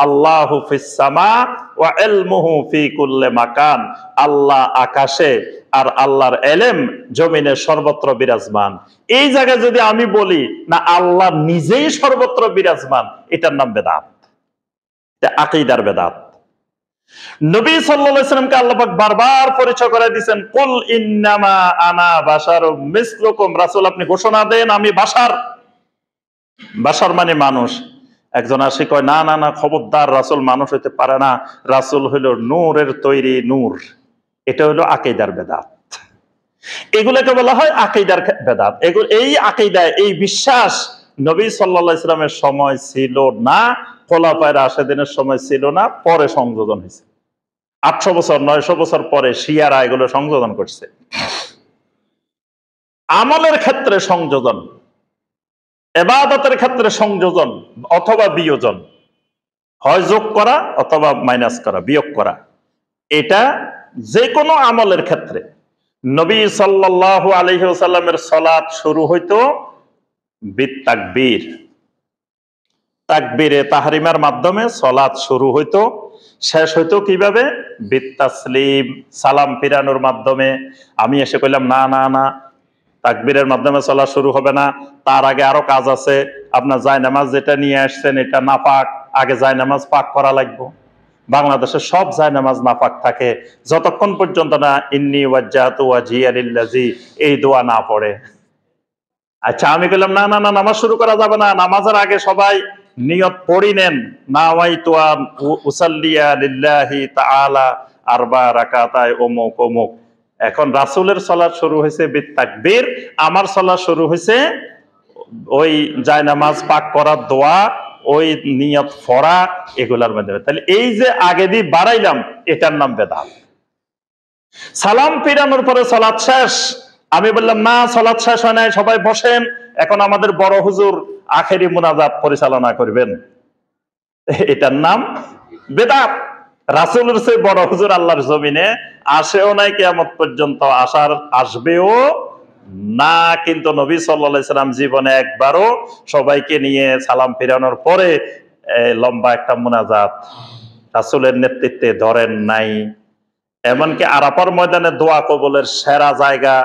আল্লাহু ফিস সামা ওয়া ইলমুহু ফি কুল্লি মাকান, আল্লাহ আকাশে আর আল্লাহর ইলম জমিনে সর্বত্র বিরাজমান। এই জায়গায় যদি আমি বলি না আল্লাহ নিজেই সর্বত্র বিরাজমান, এটার নাম বেদাত, এটা আকীদার বেদাত। নবী সাল্লাল্লাহু আলাইহি ওয়াসাল্লামকে আল্লাহ পাক বারবার পরিচয় করে দিয়েছেন, কুল ইন্নামা আনা বাশারুম মিসলুকুম, রাসূল আপনি ঘোষণা দেন আমি বাশার। বাশার মানে মানুষ। একজন আসি কয় না না না, খবরদার, রাসূল মানুষ হইতে পারে না, রাসূল হইল নূরের তৈরি নূর। এটা হলো আকীদার বেদাত। এগুলোকে বলা হয় আকীদার বেদাত। এই আকীদা, এই বিশ্বাস নবী সাল্লাল্লাহু আলাইহি ওয়াসাল্লামের সময় ছিল না, খোলাফায়ে রাশেদিনের সময় ছিল না, পরে সংযোজন হয়েছে। 800 বছর 900 বছর পরে শিয়ারা এগুলো সংযোজন করছে। আমলের ক্ষেত্রে সংযোজন, ইবাদতের ক্ষেত্রে সংযোজন অথবা বিয়োজন, হয় যোগ করা অথবা মাইনাস করা, বিয়োগ করা, এটা যে কোনো আমলের ক্ষেত্রে। নবী সাল্লাল্লাহু আলাইহি ওয়াসাল্লামের সালাত শুরু হইতো বিত্তাকবীর, তাকবীরে তাহরিমার মাধ্যমে সালাত শুরু হইতো, শেষ হইতো কিভাবে? বিত্তাসলিম, সালাম ফিরানোর মাধ্যমে। আমি এসে কইলাম না না না, তাকবীরের মাধ্যমে সালাত শুরু হবে না, তার আগে আরো কাজ আছে, আপনার জায়নামাজ যেটা নিয়ে আসছেন এটা নাপাক, আগে জায়নামাজ পাক করা লাগবে। বাংলাদেশের সব জায়নামাজ নাপাক থাকে যতক্ষণ পর্যন্ত না ইন্নী ওয়াজ্জাহতু ওয়াজহিয়া লিল্লাযী এই দোয়া না পড়ে। আচ্ছা, আমি বললাম না না না, নামাজ শুরু করা যাবে না, নামাজের আগে সবাই নিয়ত পড়ি নেন, নাওয়াইতু আন উসাল্লিয়া লিল্লাহি তাআলা আরবা রাকাতায় অমুক অমুক। এখন রাসূলের সালাত শুরু হয়েছে বিত্তাকবীর, আমার সালাত শুরু হয়েছে ওই জায়নামাজ পাক করার দোয়া, ওই নিয়ত পড়া, এগুলার মাধ্যমে। তাহলে এই যে আগে দিয়ে বাড়াইলাম, এটার নাম বেদাত। সালাম ফিরানোর পরে সালাত শেষ, আমি বললাম না সালাত শেষ হয় নাই, সবাই বসেন, এখন আমাদের বড় হুজুর আখেরি মুনাজাত পরিচালনা করবেন, এটার নাম বেদাত। রাসূলের চেয়ে বড় হুজুর আল্লাহর জমিনে আসেও নাই, কিয়ামত পর্যন্ত আসবেও না। কিন্তু নবী সাল্লাল্লাহু আলাইহি সাল্লাম জীবনে একবারও সবাইকে নিয়ে সালাম ফিরানোর পরে লম্বা একটা মুনাজাত রাসূলের নেতৃত্বে ধরেন নাই। এমনকি আরাফার ময়দানে দোয়া কবুলের সেরা জায়গা,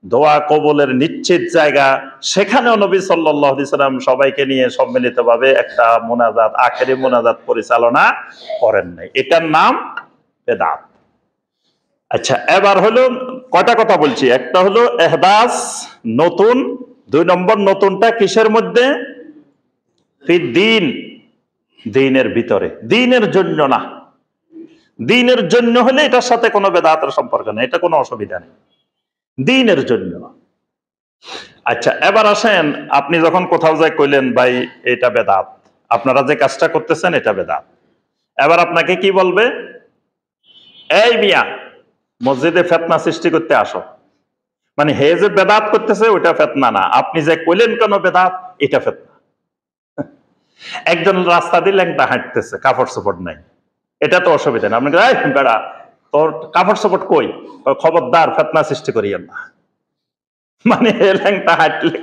দোয়া কবুলের নিশ্চিত জায়গা, সেখানেও নবী সাল্লাল্লাহু আলাইহি সাল্লাম সবাইকে নিয়ে সম্মিলিতভাবে একটা মুনাজাত, আখেরি মুনাজাত পরিচালনা করেন নাই। এটার নাম বেদাত। আচ্ছা, এবার হলো কয়টা কথা বলছি, একটা হলো ইহদাস, নতুন, 2 নম্বর নতুনটা কিসের মধ্যে? ফিদ্দিন, দ্বীনের ভিতরে, দ্বীনের জন্য না। দ্বীনের জন্য হলে এটার সাথে কোনো বেদাতের সম্পর্ক নেই, এটা কোনো অসুবিধা নেই, দ্বীনের জন্য। আচ্ছা, এবার আসেন, আপনি যখন কোথাও যাই কইলেন ভাই এটা বেদাত, আপনারা যে কাজটা করতেছেন এটা বেদাত, এবার আপনাকে কি বলবে? এই মিয়া, মসজিদে ফিতনা সৃষ্টি করতে আসো, মানে হে যে বেদাত করতেছে ওইটা ফিতনা না, আপনি যে কইলেন কেন বেদাত, এটা ফিতনা। একজন রাস্তা দিয়ে ল্যাংটা হাঁটতেছে, কাপড় চোপড় নাই, এটা তো অসুবিধা না, আপনি বেড়া তোর কাপড় চোপড় কই, খবরদার ফিতনা সৃষ্টি করিয়েন না। মানে ল্যাংটা হাঁটলে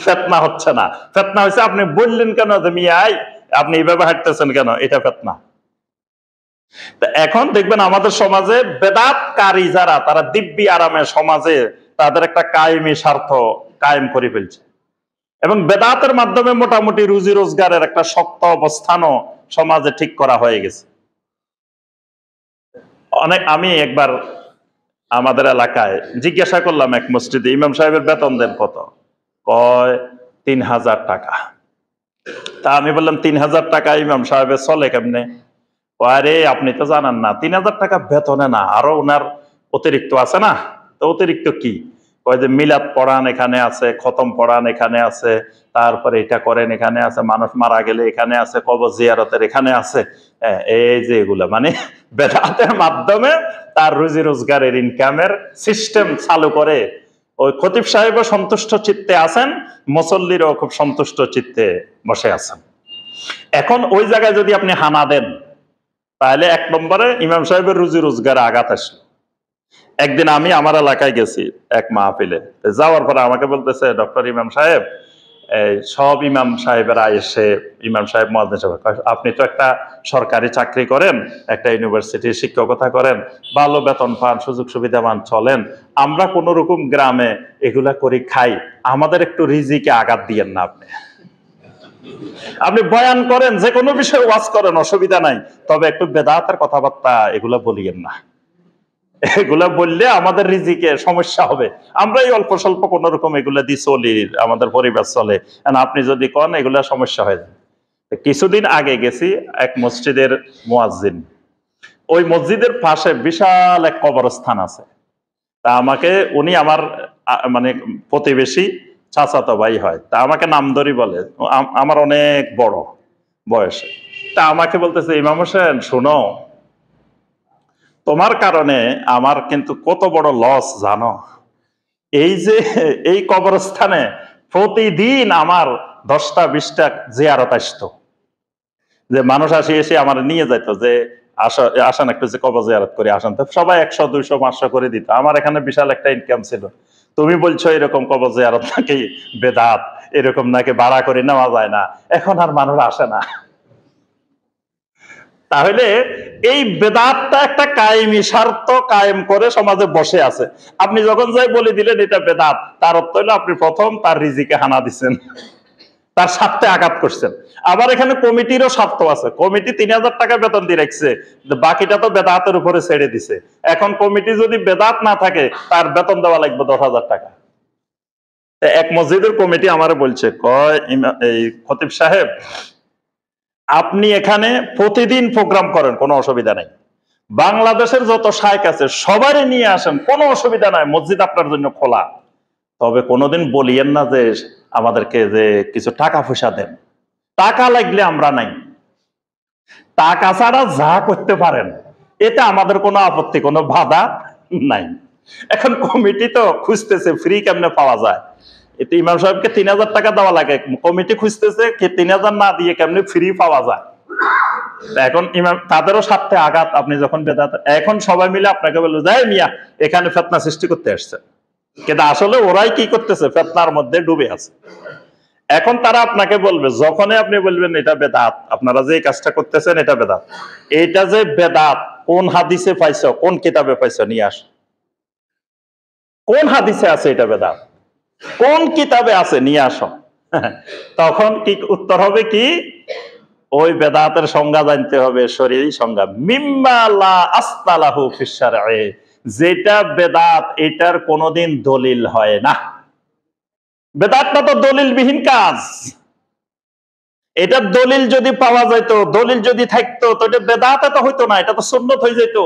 ফিতনা হচ্ছে না, ফিতনা হয়েছে আপনি বললেন কেন যে মিয়াই আপনি এইভাবে হাঁটতেছেন কেন, এটা ফিতনা। এখন দেখবেন আমাদের সমাজে বেদাতকারী যারা, তারা দিব্যি আরামে সমাজে তাদের একটা কায়েমি স্বার্থ কায়েম করে ফেলছে, এবং বেদাতের মাধ্যমে মোটামুটি রুজি রোজগারের একটা শক্ত অবস্থানও সমাজে ঠিক করা হয়ে গেছে। আমি একবার আমাদের এলাকায় জিজ্ঞাসা করলাম এক মসজিদে, ইমাম সাহেবের বেতন দেন কত? কয় 3000 টাকা। তা আমি বললাম 3000 টাকা ইমাম সাহেবের চলে কেমনে? আরে আপনি তো জানান না, 3000 টাকা বেতনে না, আরো ওনার অতিরিক্ত আছে না। তো অতিরিক্ত কি? কয় যে মিলাদ পড়ান এখানে আছে, খতম পড়ান এখানে আছে, তারপরে এটা করেন এখানে আছে, মানুষ মারা গেলে এখানে আছে, কবর জিয়ারতের এখানে আছে, এই যে এগুলা মানে বেদাতের মাধ্যমে তার রুজি রোজগারের ইনকামের সিস্টেম চালু করে। ওই খতিব সাহেবও সন্তুষ্ট চিত্তে আছেন, মুসল্লিরও খুব সন্তুষ্ট চিত্তে বসে আছেন। এখন ওই জায়গায় যদি আপনি হানা দেন, তাহলে 1 নম্বরে ইমাম সাহেবের রুজি রোজগারে আঘাত আসলো। একদিন আমি আমার এলাকায় গেছি এক মাহফিলে, যাওয়ার পরে আমাকে বলতেছে, ডক্টর ইমাম সাহেব, সব ইমাম সাহেবেরা এসে, ইমাম সাহেব মুয়াজ্জিন সাহেব, আপনি তো একটা সরকারি চাকরি করেন, একটা ইউনিভার্সিটির শিক্ষকতা করেন, ভালো বেতন পান, সুযোগ সুবিধা পান, চলেন, আমরা কোন রকম গ্রামে এগুলা করি খাই, আমাদের একটু রিজিকে আঘাত দিয়েন না। আপনি বয়ান করেন, যে কোনো বিষয়ে ওয়াজ করেন, অসুবিধা নাই, তবে একটু বেদাতের কথাবার্তা এগুলা বলিয়েন না, এগুলা বললে আমাদের রিজিকে সমস্যা হবে, আমরা এই অল্প স্বল্প কোন রকম এগুলা দিয়ে চলি, আমাদের পরিবার চলে, আপনি যদি কন এগুলা সমস্যা হয়ে যায়। কিছুদিন আগে গেছি এক মসজিদের মুয়াজ্জিন, ওই মসজিদের পাশে বিশাল এক কবরস্থান আছে, তা আমাকে উনি আমার মানে প্রতিবেশী, চাচাতো ভাই হয়, তা আমাকে নাম ধরি বলে, আমার অনেক বড় বয়সে, তা আমাকে বলতেছে, ইমাম হোসেন শুনো, তোমার কারণে আমার কিন্তু কত বড় লস জানো, এই যে এই কবরস্থানে প্রতিদিন আমার 10টা 20টা জিয়ারত আসতো, যে মানুষ আসি এসে আমার নিয়ে যেত যে আসেন একটু যে কবর জিয়ারত করে আসেন, তো সবাই 100 200 500 করে দিত। আমার এখানে বিশাল একটা ইনকাম ছিল। তুমি বলছো এরকম কবর জিয়ারত নাকি বেদাত, এরকম নাকি ভাড়া করে নেওয়া যায় না, এখন আর মানুষ আসে না। তাহলে এই বেদাতটা একটা কায়েমি স্বার্থ কায়েম করে সমাজে বসে আছে। আপনি যখন যাই বলে দিলেন এটা বেদাত, তার অর্থ হলো আপনি প্রথম তার রিজিকে হানা দিচ্ছেন, তার স্বার্থে আঘাত করছেন। আবার এখানে কমিটিরও স্বার্থ আছে। কমিটি 3000 টাকা বেতন দিয়ে রাখছে, বাকিটা তো বেদাতের উপরে ছেড়ে দিছে। এখন কমিটি যদি বেদাত না থাকে, তার বেতন দেওয়া লাগবে 10,000 টাকা। এক মসজিদের কমিটি আমারে বলছে, কয় এই খতিব সাহেব, আপনি এখানে প্রতিদিন প্রোগ্রাম করেন, কোনো অসুবিধা নাই, বাংলাদেশের যত শাইখ আছে সবারই নিয়ে আসেন, কোনো অসুবিধা নাই, মসজিদ আপনার জন্য খোলা। তবে কোনোদিন বলিয়েন না যে আমাদেরকে যে কিছু টাকা পয়সা দেন, টাকা লাগলে আমরা নাই, টাকা ছাড়া যা করতে পারেন, এটা আমাদের কোনো আপত্তি, কোনো বাধা নাই। এখন কমিটি তো খুঁজতেছে ফ্রি কেমনে পাওয়া যায়। এটা ইমাম সাহেবকে 3000 টাকা দেওয়া লাগে, কমিটি খুঁজতেছে 3000 না দিয়ে কেমনে ফ্রি পাওয়া যায়। এখন ইমাম তাদেরও স্বার্থে আঘাত। আপনি যখন বেদাত, এখন সবাই মিলে আপনাকে বললো যাই মিয়া এখানে ফেতনা সৃষ্টি করতে আসছে, কিন্তু আসলে ওরাই কি করতেছে, ফেতনার মধ্যে ডুবে আছে। এখন তারা আপনাকে বলবে, যখনই আপনি বলবেন এটা বেদাত, আপনারা যে কাজটা করতেছেন এটা বেদাত, এটা যে বেদাত কোন হাদিসে পাইছো, কোন কিতাবে পাইছো, নিয়ে আস। কোন হাদিসে আছে এটা বেদাত, কোন কিতাবে আছে, নিয়ে আসো। তখন কি উত্তর হবে, কি ওই বেদাতের সংজ্ঞা জানতে হবে, শরীয়ী সংজ্ঞা, মিম্মা লা আসতালাহু ফিশ শারঈ, যেটা বেদাত এটার কোনোদিন দলিল হয় না। বেদাতটা তো দলিলবিহীন কাজ। এটা দলিল যদি পাওয়া যাইতো, দলিল যদি থাকতো, তো এটা বেদাত তো হইতো না, এটা তো সুন্নত হয়ে যেত।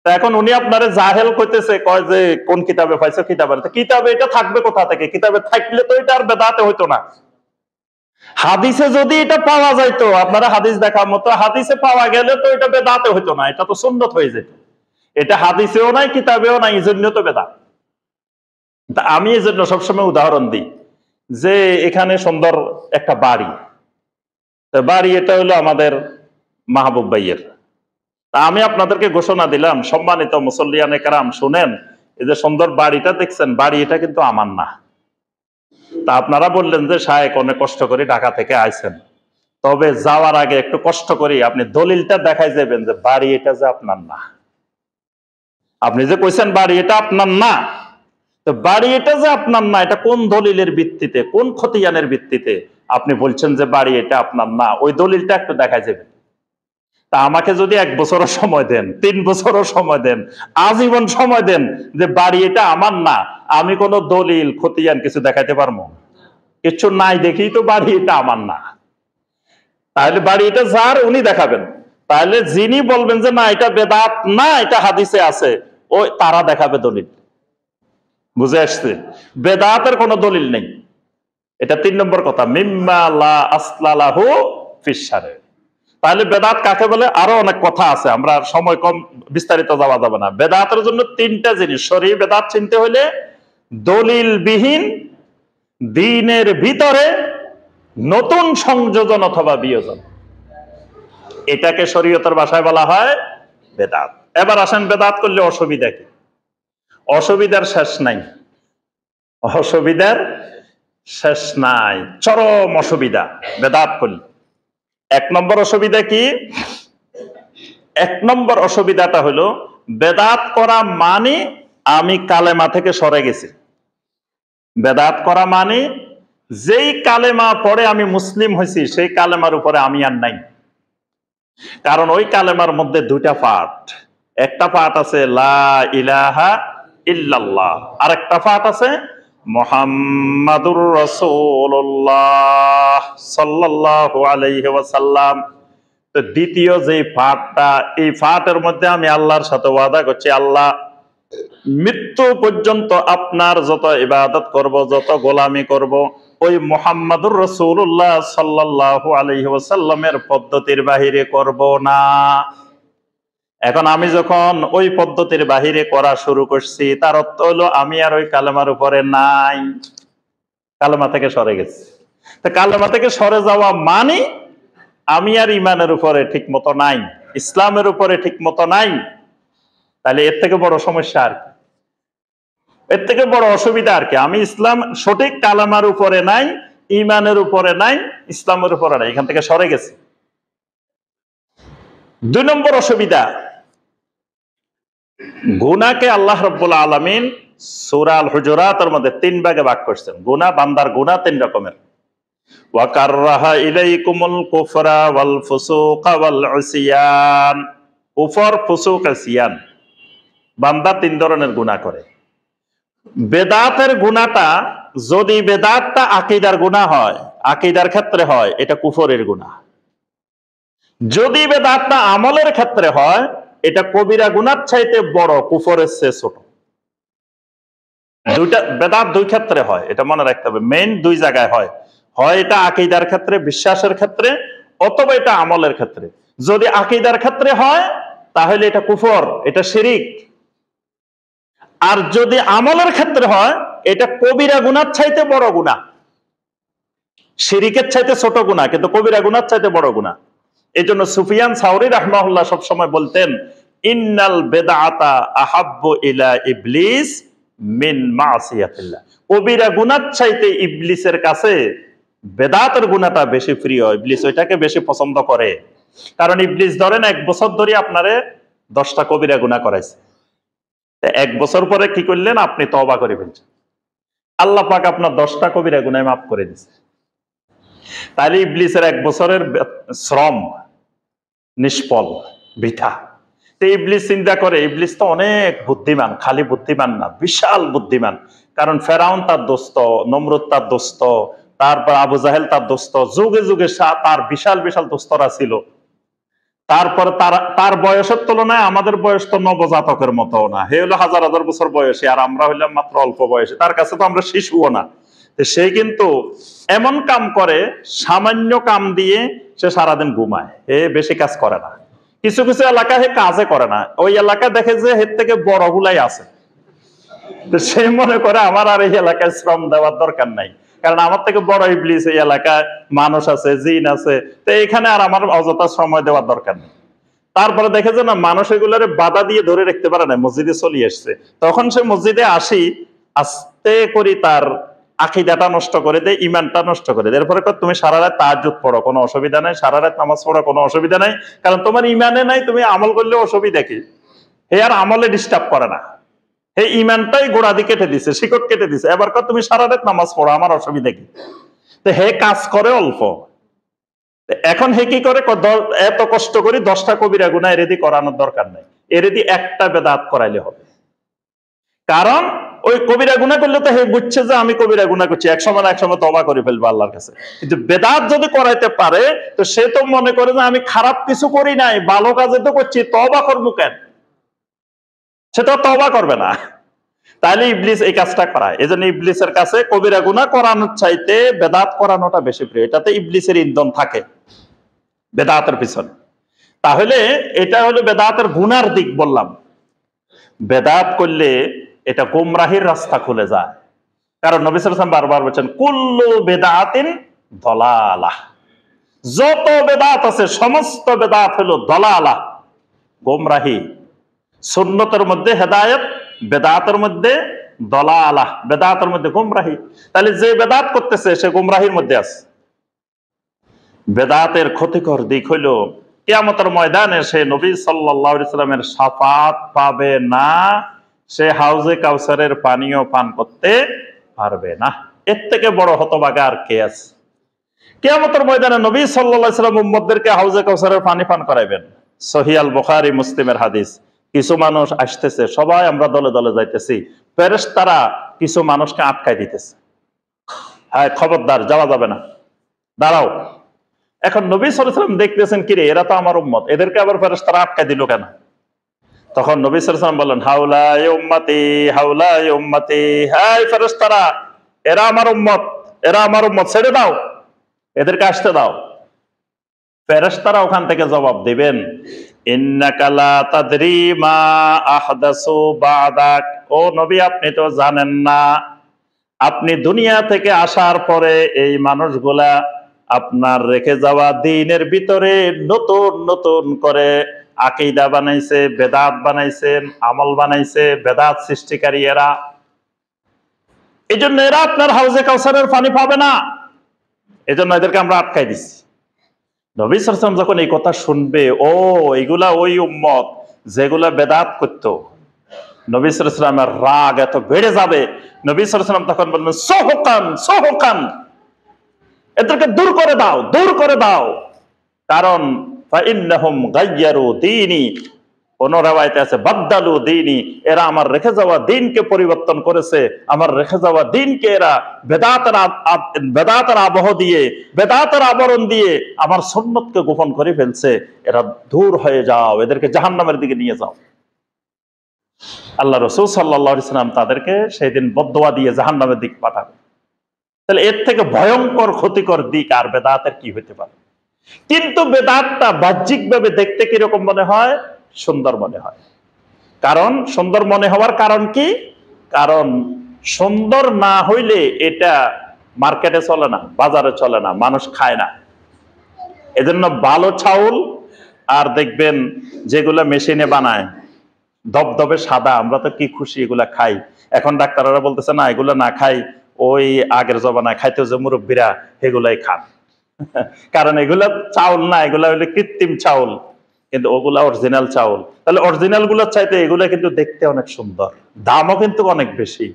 এখন উনি আপনারে জাহেল কইতেছে, কয় যে কোন কিতাবে পাইছো, কিতাবে এটা থাকবে কোথা থেকে? কিতাবে থাকলে তো এটা আর বেদাতে হইতো না। হাদিসে যদি এটা পাওয়া যাইতো, আপনারা হাদিস দেখার মতো হাদিসে পাওয়া গেলে তো এটা বেদাতে হইতো না, এটা তো সুন্নত হয়ে যেত। এটা হাদিসেও নাই, কিতাবেও নাই, এই জন্য তো বেদাত। আমি এই জন্য সবসময় উদাহরণ দিই যে এখানে সুন্দর একটা বাড়ি, বাড়ি এটা হলো আমাদের মাহবুব ভাইয়ের। তা আমি আপনাদেরকে ঘোষণা দিলাম, সম্মানিত মুসল্লিয়ানে কেরাম শুনেন, এই যে সুন্দর বাড়িটা দেখছেন, বাড়ি এটা কিন্তু আমার না। তা আপনারা বললেন যে শায়েখ অনেক কষ্ট করে ঢাকা থেকে আইছেন, তবে যাওয়ার আগে একটু কষ্ট করি আপনি দলিলটা দেখাই যাবেন যে বাড়ি এটা যে আপনার না। আপনি যে কইছেন বাড়ি এটা আপনার না, তো বাড়ি এটা যে আপনার না, এটা কোন দলিলের ভিত্তিতে, কোন খতিয়ানের ভিত্তিতে আপনি বলছেন যে বাড়ি এটা আপনার না? ওই দলিলটা একটু দেখাই যাবেন। তা আমাকে যদি 1 বছরও সময় দেন, 3 বছরও সময় দেন, আজীবন সময় দেন, যে বাড়ি এটা আমার না, আমি কোনো দলিল খতিয়ান কিছু দেখাইতে পারবো? কিছু নাই, দেখি তো বাড়ি এটা আমার না। তাহলে বাড়ি এটা যার, উনি দেখাবেন। তাহলে যিনি বলবেন যে না এটা বেদাত না, এটা হাদিসে আছে, ওই তারা দেখাবে দলিল। বুঝে আসছে? বেদাতের কোনো দলিল নেই। এটা 3 নম্বর কথা, মিম্মা লা আসলালাহু ফিশ শারঈ। তাহলে বেদাত কাকে বলে? আরো অনেক কথা আছে, আমরা সময় কম, বিস্তারিত যাওয়া যাবে না। বেদাতের জন্য 3টা জিনিস। শরীয়ী বেদাত চিনতে হলে দলিলবিহীন দ্বীনের ভিতরে নতুন সংযোজন অথবা বিয়োজন, এটাকে শরীয়তের ভাষায় বলা হয় বেদাত। এবার আসেন, বেদাত করলে অসুবিধা কি? অসুবিধার শেষ নাই, অসুবিধার শেষ নাই, চরম অসুবিধা বেদাত করলে। 1 নম্বর অসুবিধা কি? 1 নম্বর অসুবিধাটা হলো, বেদাত করা মানে আমি কালেমা থেকে সরে গেছি। বেদাত করা মানে যেই কালেমা পড়ে আমি মুসলিম হয়েছি, সেই কালেমার উপরে আমি আর নাই। কারণ ওই কালেমার মধ্যে 2টা পার্ট। একটা পার্ট আছে লা ইলাহা ইল্লাল্লাহ, আর একটা পার্ট আছে মুহাম্মাদুর রাসূলুল্লাহ সাল্লাল্লাহু আলাইহি ওয়াসাল্লাম। তো দ্বিতীয় যে পার্টটা, এই পার্টের মধ্যে আমি আল্লাহর সাথে ওয়াদা করছি, আল্লাহ মৃত্যু পর্যন্ত আপনার যত ইবাদত করব, যত গোলামি করব, ওই মুহাম্মাদুর রাসূলুল্লাহ সাল্লাল্লাহু আলাইহি ওয়াসাল্লামের পদ্ধতির বাহিরে করব না। এখন আমি যখন ওই পদ্ধতির বাহিরে করা শুরু করছি, তার অর্থ হলো আমি আর ওই কালেমার উপরে নাই, কালেমা থেকে সরে গেছি। তো কালেমা থেকে সরে যাওয়া মানে আমি আর ইমানের উপরে ঠিক মতো নাই, ইসলামের উপরে ঠিক মতো নাই। তাহলে এর থেকে বড় সমস্যা আর কি, এর থেকে বড় অসুবিধা আর কি? আমি ইসলাম সঠিক কালেমার উপরে নাই, ইমানের উপরে নাই, ইসলামের উপরে নাই, এখান থেকে সরে গেছি। 2 নম্বর অসুবিধা, গুনাহকে আল্লাহ রাব্বুল আলামিন সূরা আল হুজুরাতের মধ্যে 3 ভাগে ভাগ করছেন। গুনাহ, বান্দার গুনাহ 3 রকমের। ওয়া কাররাহা ইলাইকুমুল কুফরা ওয়াল ফুসুকা ওয়াল উসিয়ান। কুফর, ফুসুক, ইসিয়ান, বান্দা 3 ধরনের গুনাহ করে। বেদাতের গুনাহটা, যদি বেদাতটা আকীদার গুনাহ হয়, আকীদার ক্ষেত্রে হয়, এটা কুফরের গুনাহ। যদি বেদাতটা আমলের ক্ষেত্রে হয়, এটা কবিরা গুনার চাইতে বড়, কুফরের চেয়ে ছোট। দুইটা বেদাত 2 ক্ষেত্রে হয়, এটা মনে রাখতে হবে। মেইন 2 জায়গায় হয়, হয় এটা আকীদার ক্ষেত্রে, বিশ্বাসের ক্ষেত্রে, অথবা এটা আমলের ক্ষেত্রে। যদি আকীদার ক্ষেত্রে হয় তাহলে এটা কুফর, এটা শিরিক। আর যদি আমলের ক্ষেত্রে হয়, এটা কবিরা গুনার চাইতে বড় গুনাহ, শিরিকের চাইতে ছোট গুনাহ, কিন্তু কবিরা গুনার চাইতে বড় গুনাহ। এই জন্য সুফিয়ান সাউরি রাহমাহুল্লাহ সবসময় বলতেন, ইন্নাল বেদাআতা আহাব্বু ইলা ইবলিস মিন মাসিয়াতিল্লাহ। কবিরা গুনার চাইতে ইবলিসের কাছে বেদাতের গুনাহটা বেশি প্রিয়, ইবলিস ওইটাকে বেশি পছন্দ করে। কারণ ইবলিস ধরেন 1 বছর ধরে আপনারে 10টা কবিরা গুনাহ করাইছে, 1 বছর পরে কি করলেন? আপনি তওবা করে ফেলছেন, আল্লাহ পাক আপনার 10টা কবিরা গুনাহ মাফ করে দিয়েছে। তাহলে ইবলিসের 1 বছরের শ্রম নিষ্ফল, বৃথা। তো ইবলিস চিন্তা করে, ইবলিস তো অনেক বুদ্ধিমান, খালি বুদ্ধিমান না, বিশাল বুদ্ধিমান। কারণ ফেরাউন তার দোস্ত, নমরুদ তার দোস্ত, তারপর আবু জাহেল তার দোস্ত, যুগে যুগে তার বিশাল বিশাল দোস্তরা ছিল। তারপর তার বয়সের তুলনায় আমাদের বয়স তো নবজাতকের মতো না, হে হলো হাজার হাজার বছর বয়সী, আর আমরা হইলাম মাত্র অল্প বয়সী। তার কাছে তো আমরা শিশুও না। সে কিন্তু এমন কাম করে, সামান্য কাম দিয়ে সে সারাদিন ঘুমায়, এ বেশি কাজ করে না। কিছু কিছু এলাকায় হে কাজে করে না, ওই এলাকায় দেখে যে এর থেকে বড় গুলাই আছে, সে মনে করে আমার আর এই এলাকায় শ্রম দেওয়ার দরকার নাই, কারণ আমার থেকে বড় ইবলিস এই এলাকায় মানুষ আছে, জিন আছে, তো এখানে আর আমার অযথা সময় দেওয়ার দরকার নেই। তারপরে দেখে যে না, মানুষ এগুলোরে বাধা দিয়ে ধরে রাখতে পারে না, মসজিদে চলে আসছে, তখন সে মসজিদে আসি আস্তে করে তার আকীদাটা নষ্ট করে দেয়, ইমানটা নষ্ট করে দেয়। এরপরে তুমি সারা রাত তাহাজ্জুদ পড়ো, কোনো অসুবিধা নাই, সারা রাত নামাজ পড়ো, কোনো অসুবিধা নাই, কারণ তোমার ইমানে নাই, তুমি আমল করলে অসুবিধা কি? হে আর আমলে ডিস্টার্ব করে না, হে ইমানটাই গোড়া দিয়ে কেটে দিছে, শিকড় কেটে দিছে। এবার তুমি সারা রাত নামাজ পড়ো, আমার অসুবিধা কি? তো হে কাজ করে অল্প, এখন হে কি করে? এত কষ্ট করি 10টা কবিরা গুনাহ এরেদি করানোর দরকার নাই, এরেদি একটা বেদাত করাইলে হবে। কারণ ওই কবিরা গুনাহ করলে তো হে বুঝছে যে আমি কবিরা গুনাহ করছি, এক সময় না এক সময় তওবা করে ফেলবো আল্লাহর কাছে। কিন্তু বেদাত যদি করাইতে পারে, তো সে তো মনে করে যে আমি খারাপ কিছু করি নাই, ভালো কাজে তো করছি, তওবা করবো কেন? সে তো তওবা করবে না। তাহলে ইবলিস এই কাজটা করায়। এজন্য ইবলিসের কাছে কবিরা গুনাহ করানোর চাইতে বেদাত করানোটা বেশি প্রিয়, এটাতে ইবলিসের ইন্ধন থাকে বেদাতের পিছনে। তাহলে এটা হলো বেদাতের গুনার দিক বললাম। বেদাত করলে এটা গোমরাহির রাস্তা খুলে যায়, কারণ নবী সাল্লাল্লাহু আলাইহি ওয়াসাল্লাম বারবার বলেছেন, কুল্লু বেদাতিন দলালাহ। যত বেদাত আছে সমস্ত বেদাত হলো দলালাহ, গোমরাহি। সুন্নতের মধ্যে হেদায়েত, বেদাতের মধ্যে দলালাহ, বেদাতের মধ্যে গোমরাহি। তাহলে যে বেদাত করতেছে সে গোমরাহির মধ্যে আছে। বেদাতের ক্ষতিকর দিক হইল কিয়ামতের ময়দানে সে নবী সাল্লাল্লাহু আলাইহি ওয়াসাল্লামের শাফাত পাবে না, সে হাউজে কাউসারের পানীয় পান করতে পারবে না। এর থেকে বড় হতভাগা আর কে আছে? কিয়ামতের ময়দানে নবী সাল্লাল্লাহু আলাইহি ওয়াসাল্লাম উম্মতদেরকে হাউজে কাউসারের পানি পান করাইবেন। সহিহ আল বুখারী, মুসলিমের হাদিস। কিছু মানুষ আসতেছে, সবাই আমরা দলে দলে যাইতেছি, ফেরেশতারা কিছু মানুষকে আটকায় দিতেছে, হ্যাঁ খবরদার যাওয়া যাবে না, দাঁড়াও। এখন নবী সাল্লাল্লাহু আলাইহি ওয়াসাল্লাম দেখতেছেন, কিরে এরা তো আমার উম্মত, এদেরকে আবার ফেরেশতারা আটকায় দিল কেন? তখন নবী সাল্লাল্লাহু আলাইহি ওয়াসাল্লাম বললেন, হাউলাই উম্মতি, হাউলাই উম্মতি, হ্যাঁ ফেরেশতারা এরা আমার উম্মত, এরা আমার উম্মত, ছেড়ে দাও, এদেরকে আসতে দাও। ফেরেশতারা ওখান থেকে জবাব দিবেন, ইন্নাকা লা তাদরি মা আহদাসু বাদাক। ও নবী, আপনি তো জানেন না, আপনি দুনিয়া থেকে আসার পরে এই মানুষগুলা আপনার রেখে যাওয়া দ্বীনের ভিতরে নতুন নতুন করে আকীদা বানাইছে, বেদাত বানাইছেন, আমল বানাইছে, বেদাত সৃষ্টিকারী এরা। এই জন্য এরা আপনার হাউজে কাউসারের পানি পাবে না। এই জন্য এদেরকে আমরা আটকাই দিচ্ছি। নবী সাল্লাল্লাহু আলাইহি ওয়াসাল্লাম যখন এই কথা শুনবে, ও এগুলা ওই উম্মত যেগুলা বেদাত করতো, নবী সাল্লাল্লাহু আলাইহি ওয়াসাল্লামের রাগ এত বেড়ে যাবে। নবী সাল্লাল্লাহু আলাইহি ওয়াসাল্লাম তখন বলবেন, সোহকান সোহকান, এদেরকে দূর করে দাও, দূর করে দাও। কারণ ফাইন্নাহুম গায়্যারু দীনি, কোন রাওয়ায়াতে আছে বাদদালু দীনি, এরা আমার রেখে যাওয়া দ্বীনকে পরিবর্তন করেছে, আমার রেখে যাওয়া দ্বীনকে এরা বেদাতের আবহ দিয়ে, বেদাতের আবরণ দিয়ে আমার সুন্নতকে গোপন করে ফেলছে। এরা দূর হয়ে যাও, এদেরকে জাহান্নামের দিকে নিয়ে যাও। আল্লাহ রাসূল সাল্লাল্লাহু আলাইহি ওয়াসাল্লাম তাদেরকে সেদিন বদদোয়া দিয়ে জাহান্নামের দিকে পাঠাবে। তাহলে এর থেকে ভয়ঙ্কর ক্ষতিকর দিক আর বেদাতের কি হতে পারে? কিন্তু বেদাতটা বাহ্যিকভাবে দেখতে কিরকম মনে হয়? সুন্দর মনে হয়। কারণ সুন্দর মনে হওয়ার কারণ কি? কারণ সুন্দর না হইলে এটা মার্কেটে চলে না, বাজারে চলে না, মানুষ খায় না। এজন্য ভালো চাউল আর দেখবেন যেগুলো মেশিনে বানায় ধবধবে সাদা, আমরা তো কি খুশি এগুলা খাই। এখন ডাক্তাররা বলতেছে না, এগুলো না খাই, ওই আগের জমানায় খাইতে যে মুরব্বীরা এগুলাই খান। কারণ এগুলা চাউল না, এগুলা হইলে কৃত্রিম চাউল, কিন্তু ওগুলা অরিজিনাল চাউল। তাহলে অরিজিনাল গুলোর চাইতে এগুলা কিন্তু দেখতে অনেক সুন্দর, দামও কিন্তু অনেক বেশি।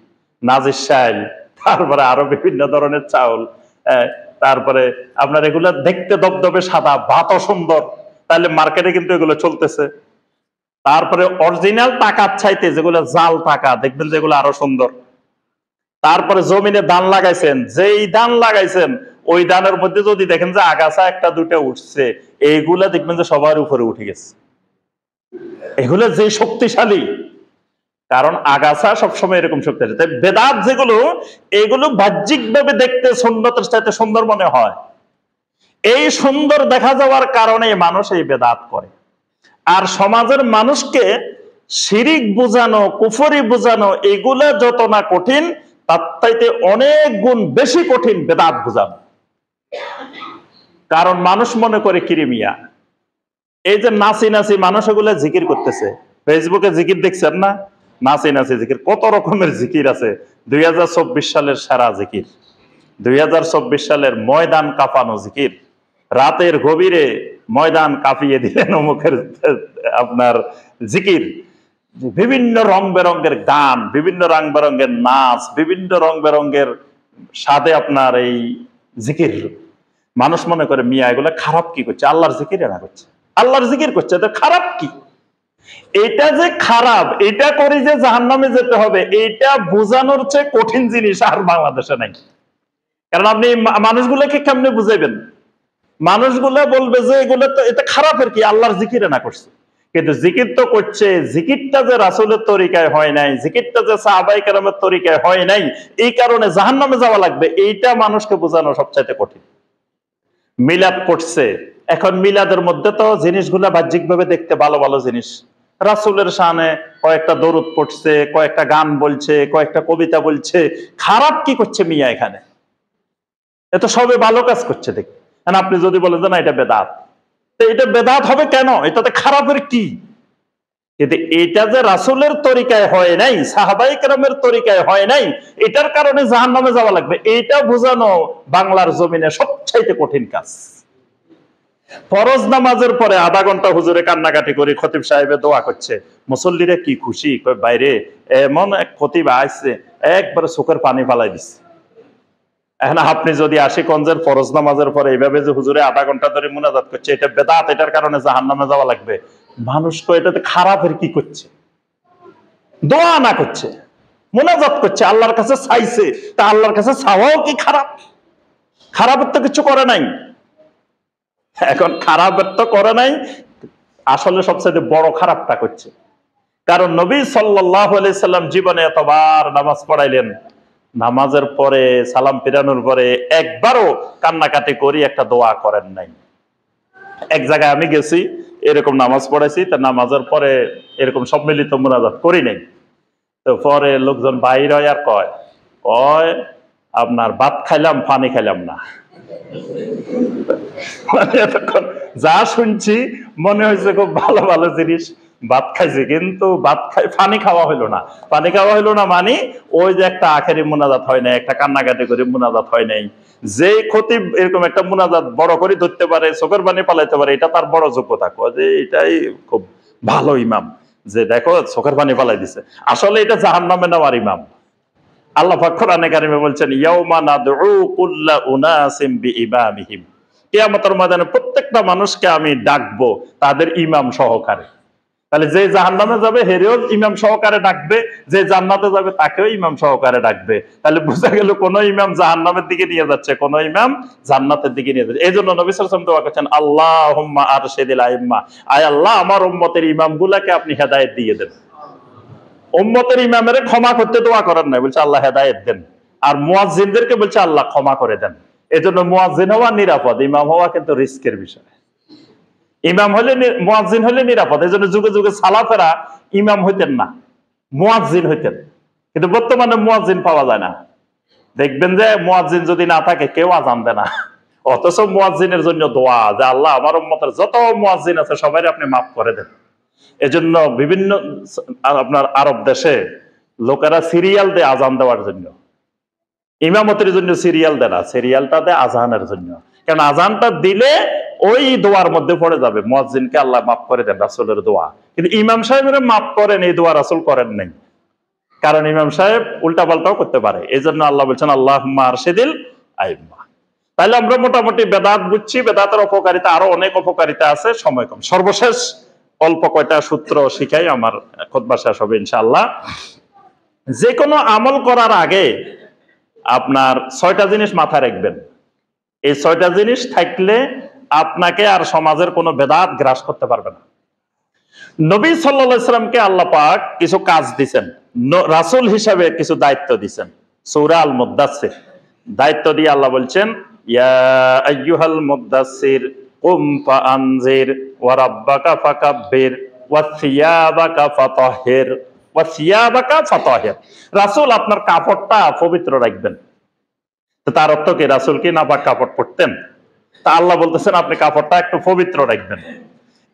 নাজির শাইল, তারপরে আরো বিভিন্ন ধরনের চাউল, তারপরে আপনার এগুলা দেখতে দবদবে সাদা, ভাতও সুন্দর, তাহলে মার্কেটে কিন্তু এগুলো চলতেছে। তারপরে অরিজিনাল টাকার চাইতে যেগুলো জাল টাকা, দেখবেন যেগুলো আরো সুন্দর। তারপরে জমিনে ধান লাগাইছেন, যেই ধান লাগাইছেন ওই ধানের মধ্যে যদি দেখেন যে আগাছা একটা দুটা উঠছে, এইগুলা দেখবেন যে সবার উপরে উঠে গেছে। এগুলো যে শক্তিশালী, কারণ আগাছা সবসময় এরকম শক্তিশালী। তাই বেদাত যেগুলো, এগুলো বাহ্যিক ভাবে দেখতে সুন্নতের চাইতে সুন্দর মনে হয়। এই সুন্দর দেখা যাওয়ার কারণে মানুষ এই বেদাত করে। আর সমাজের মানুষকে শিরিক বোঝানো, কুফরি বোঝানো, এগুলা যত না কঠিন, তার চাইতে অনেক গুণ বেশি কঠিন বেদাত বোঝানো। কারণ মানুষ মনে করে কিরিমিয়া, এই যে নাচি নাচি মানুষ এগুলো জিকির করতেছে, ফেসবুকে জিকির দেখছেন না? নাচি নাচি জিকির, কত রকমের জিকির আছে। 2024 সালের সেরা জিকির, 2024 সালের ময়দান কাঁপানো জিকির, রাতের গভীরে ময়দান কাঁপিয়ে দিলেন অমুকের আপনার জিকির। বিভিন্ন রং বেরঙ্গের গান, বিভিন্ন রং বেরঙ্গের নাচ, বিভিন্ন রং বেরঙ্গের সাথে আপনার এই জিকির। মানুষ মনে করে মিয়া এগুলা খারাপ কি করছে? আল্লাহর জিকির এরা করছে, আল্লাহর জিকির করছে, এটা খারাপ কি? এটা যে খারাপ, এটা করে যে জাহান্নামে যেতে হবে, এটা বোঝানোর চেয়ে কঠিন জিনিস আর বাংলাদেশে নাই। কারণ আপনি মানুষগুলোকে কেমনে বুঝাইবেন? মানুষগুলা বলবে যে এগুলো তো, এটা খারাপের কি, আল্লাহর জিকিরে না করছে। কিন্তু জিকির তো করছে, জিকিরটা যে রাসূলের তরিকায় হয় নাই, জিকিরটা যে সাহাবায়ে কেরামের তরিকায় হয় নাই, এই কারণে জাহান্নামে যাওয়া লাগবে, এইটা মানুষকে বোঝানো সবচাইতে কঠিন। মিলাদ করছে, এখন মিলাদের মধ্যে তো জিনিসগুলা বাহ্যিকভাবে দেখতে ভালো ভালো জিনিস, রাসূলের শানে কয়েকটা দরুদ পড়ছে, কয়েকটা গান বলছে, কয়েকটা কবিতা বলছে, খারাপ কি করছে মিয়া এখানে? এত সবে ভালো কাজ করছে দেখ। আপনি যদি বলেন যে না এটা বেদাত, এটা বেদাত হবে কেন? এটাতে খারাপের কি? কিন্তু এটা যে রাসূলের তরিকায় হয় নাই, সাহাবায়ে কেরামের তরিকায় হয় নাই, এটার কারণে জাহান্নামে যাওয়া লাগবে, এইটা বোঝানো বাংলার জমিনে সবচাইতে কঠিন কাজ। ফরজ নামাজের পরে আধা ঘন্টা হুজুরে কান্নাকাটি করে খতিব সাহেবে দোয়া করছে, মুসল্লিরা কি খুশি, বাইরে এমন এক খতিব আসছে, একবারে চোখের পানি ফালাই দিচ্ছে। এখন আপনি যদি আশিগঞ্জের ফরজ নামাজের পরে এইভাবে যে হুজুরে আধা ঘন্টা ধরে মুনাজাত করছে, এটা বেদাত, এটার কারণে জাহান্নামে যাওয়া লাগবে, মানুষ তো এটাতে খারাপের কি করছে? দোয়া না করছে, মুনাজাত করছে, আল্লাহর কাছে চাইছে, তা আল্লাহর কাছে চাওয়াও কি খারাপ? খারাপের তো কিছু করে নাই। এখন খারাপের তো করে নাই, আসলে সবচেয়ে বড় খারাপটা করছে। কারণ নবী সাল্লাল্লাহু আলাইহি সাল্লাম জীবনে এতবার নামাজ পড়াইলেন, নামাজের পরে সালাম ফিরানোর পরে একবারও কান্নাকাটি করি একটা দোয়া করেন নাই। এক জায়গায় আমি গেছি, এরকম নামাজ পড়াইছি, তা নামাজের পরে এরকম সম্মিলিত মুনাজাত করি নাই। তো পরে লোকজন বাইর হয় আর কয় কয় আপনার ভাত খাইলাম পানি খাইলাম না। মানে এতক্ষণ যা শুনছি মনে হয়েছে খুব ভালো ভালো জিনিস ভাত খাইছে, কিন্তু ভাত খাই পানি খাওয়া হইলো না। পানি খাওয়া হইলো না মানে ওই যে একটা আখেরি মুনাজাত হয় নাই, একটা কান্নাকাটি করে মুনাজাত হয় নাই। যে খতিব এরকম একটা মুনাজাত বড় করে ধরতে পারে, চোখের পানি পালাইতে পারে, এটা তার বড় যোগ্যতা। যে এটাই খুব ভালো ইমাম, যে দেখো চোখের পানি পালাই দিছে। আসলে এটা জাহান্নামে নেওয়ার ইমাম। আল্লাহ পাক কোরআনে কারিমে বলছেন ইয়াউমা নাদউ কুল্লা উনাসিম বিইমামিহিম, কিয়ামতের ময়দানে প্রত্যেকটা মানুষকে আমি ডাকবো তাদের ইমাম সহকারে। তাহলে যে জাহান্নামে যাবে হেরেও ইমাম সহকারে ডাকবে, যে জান্নাতে যাবে তাকেও ইমাম সহকারে ডাকবে। তাহলে বোঝা গেল কোন ইমাম জাহান্নামের দিকে নিয়ে যাচ্ছে, কোন ইমাম জান্নাতের দিকে নিয়ে যাচ্ছে। এই জন্য নবী সাল্লাল্লাহু আলাইহি ওয়াসাল্লাম দোয়া করছেন আল্লাহুম্মা আরশিদিল আইম্মা, আয় আল্লাহ আমার উম্মতের ইমামগুলোকে আপনি হেদায়েত দিয়ে দেন। উম্মতের ইমামের ক্ষমা করতে দোয়া করেন না, বলছে আল্লাহ হেদায়েত দেন। আর মুয়াজ্জিনদেরকে বলছে আল্লাহ ক্ষমা করে দেন। এজন্য মুয়াজ্জিন হওয়া নিরাপদ, ইমাম হওয়া কিন্তু রিস্কের বিষয়। ইমাম হলে মুয়াজ্জিন হলে নিরাপদ। এই জন্য যুগে যুগে সালাফেরা ইমাম হইতেন না, মুয়াজ্জিন হইতেন। কিন্তু বর্তমানে মুয়াজ্জিন পাওয়া যায় না। দেখবেন যে মুয়াজ্জিন যদি না থাকে কেউ আজান দেয় না, অথচ মুয়াজ্জিনের জন্য দোয়া যে আল্লাহ আমার উম্মতের যত মুয়াজ্জিন আছে সবাই আপনি মাফ করে দেন। এজন্য বিভিন্ন আপনার আরব দেশে লোকেরা সিরিয়াল দেয় আজান দেওয়ার জন্য, ইমামতের জন্য সিরিয়াল দেয় না, সিরিয়ালটা দেয় আজানের জন্য। কারণ আজানটা দিলে ওই দোয়ার মধ্যে পড়ে যাবে মুয়াজ্জিনকে আল্লাহ মাফ করে দেন, রাসূলের দোয়া। কিন্তু ইমাম সাহেবের মাফ করেন, এই দোয়া রাসূল করেন নাই, কারণ ইমাম সাহেব উল্টা পাল্টাও করতে পারে। এই জন্য আল্লাহ বলছেন আল্লাহুম্মা আরশিদিল আইম্মা। তাহলে আমরা মোটামুটি বেদাত বুঝছি, বেদাতের অপকারিতা আরো অনেক অপকারিতা আছে, সময় কম। সর্বশেষ অল্প কয়টা সূত্র শিখাই, আমার খুতবা শেষ হবে ইনশাআল্লাহ। যে কোনো আমল করার আগে আপনার 6টা জিনিস মাথায় রাখবেন। এই 6টা জিনিস থাকলে আপনাকে আর সমাজের কোনো বেদাত গ্রাস করতে পারবে না। নবী সাল্লাল্লাহু আলাইহি সাল্লামকে আল্লাহ পাক কিছু কাজ দিবেন, রাসূল হিসাবে কিছু দায়িত্ব দিবেন। সূরা আল মুদ্দাসসির দায়িত্ব দিয়ে আল্লাহ বলছেন ইয়া আইয়ুহাল মুদ্দাসসির কুম ফাআনজির ওয়া রাব্বাকা ফাকাব্বির ওয়া সিয়াবাকা ফাতাহহির ওয়া সিয়াবাকা ফাতাহহির। রাসূল আপনার কাপড়টা পবিত্র রাখবেন। তো তার অর্থ কি রাসূল কি নাপাক কাপড় পরতেন? তা আল্লাহ বলতেছেন আপনি কাপড়টা একটু পবিত্র রাখবেন।